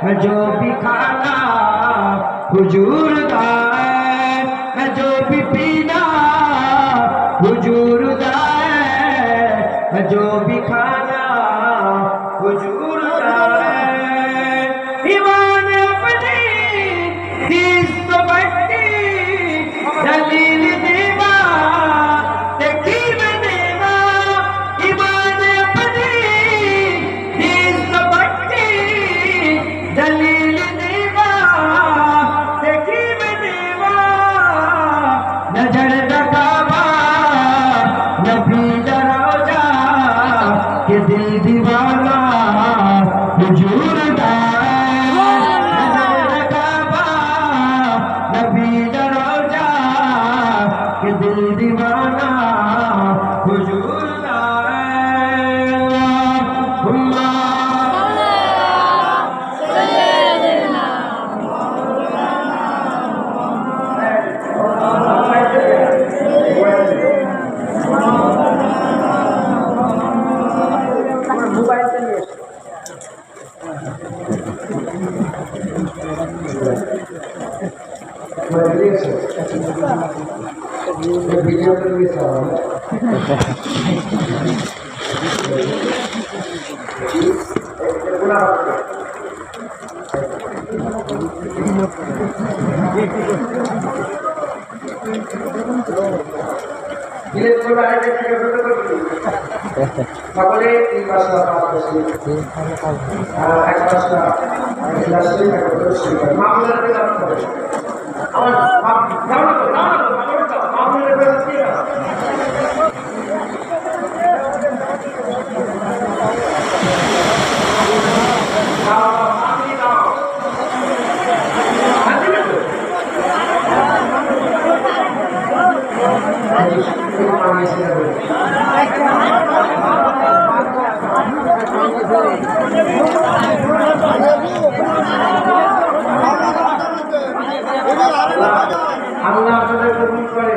मैं जो भी खाना हुजूर दा है मैं जो भी पीना हुजूर दा है मैं जो भी खाना हुजूर हुजूर काबा नबी दरोजा के दिल दीवाना हुजूर वीडियो पर भी सवाल সকলে এই পাশে এক পাশটা মামলার আমার আল্লাহ আপনাদের কবুল করে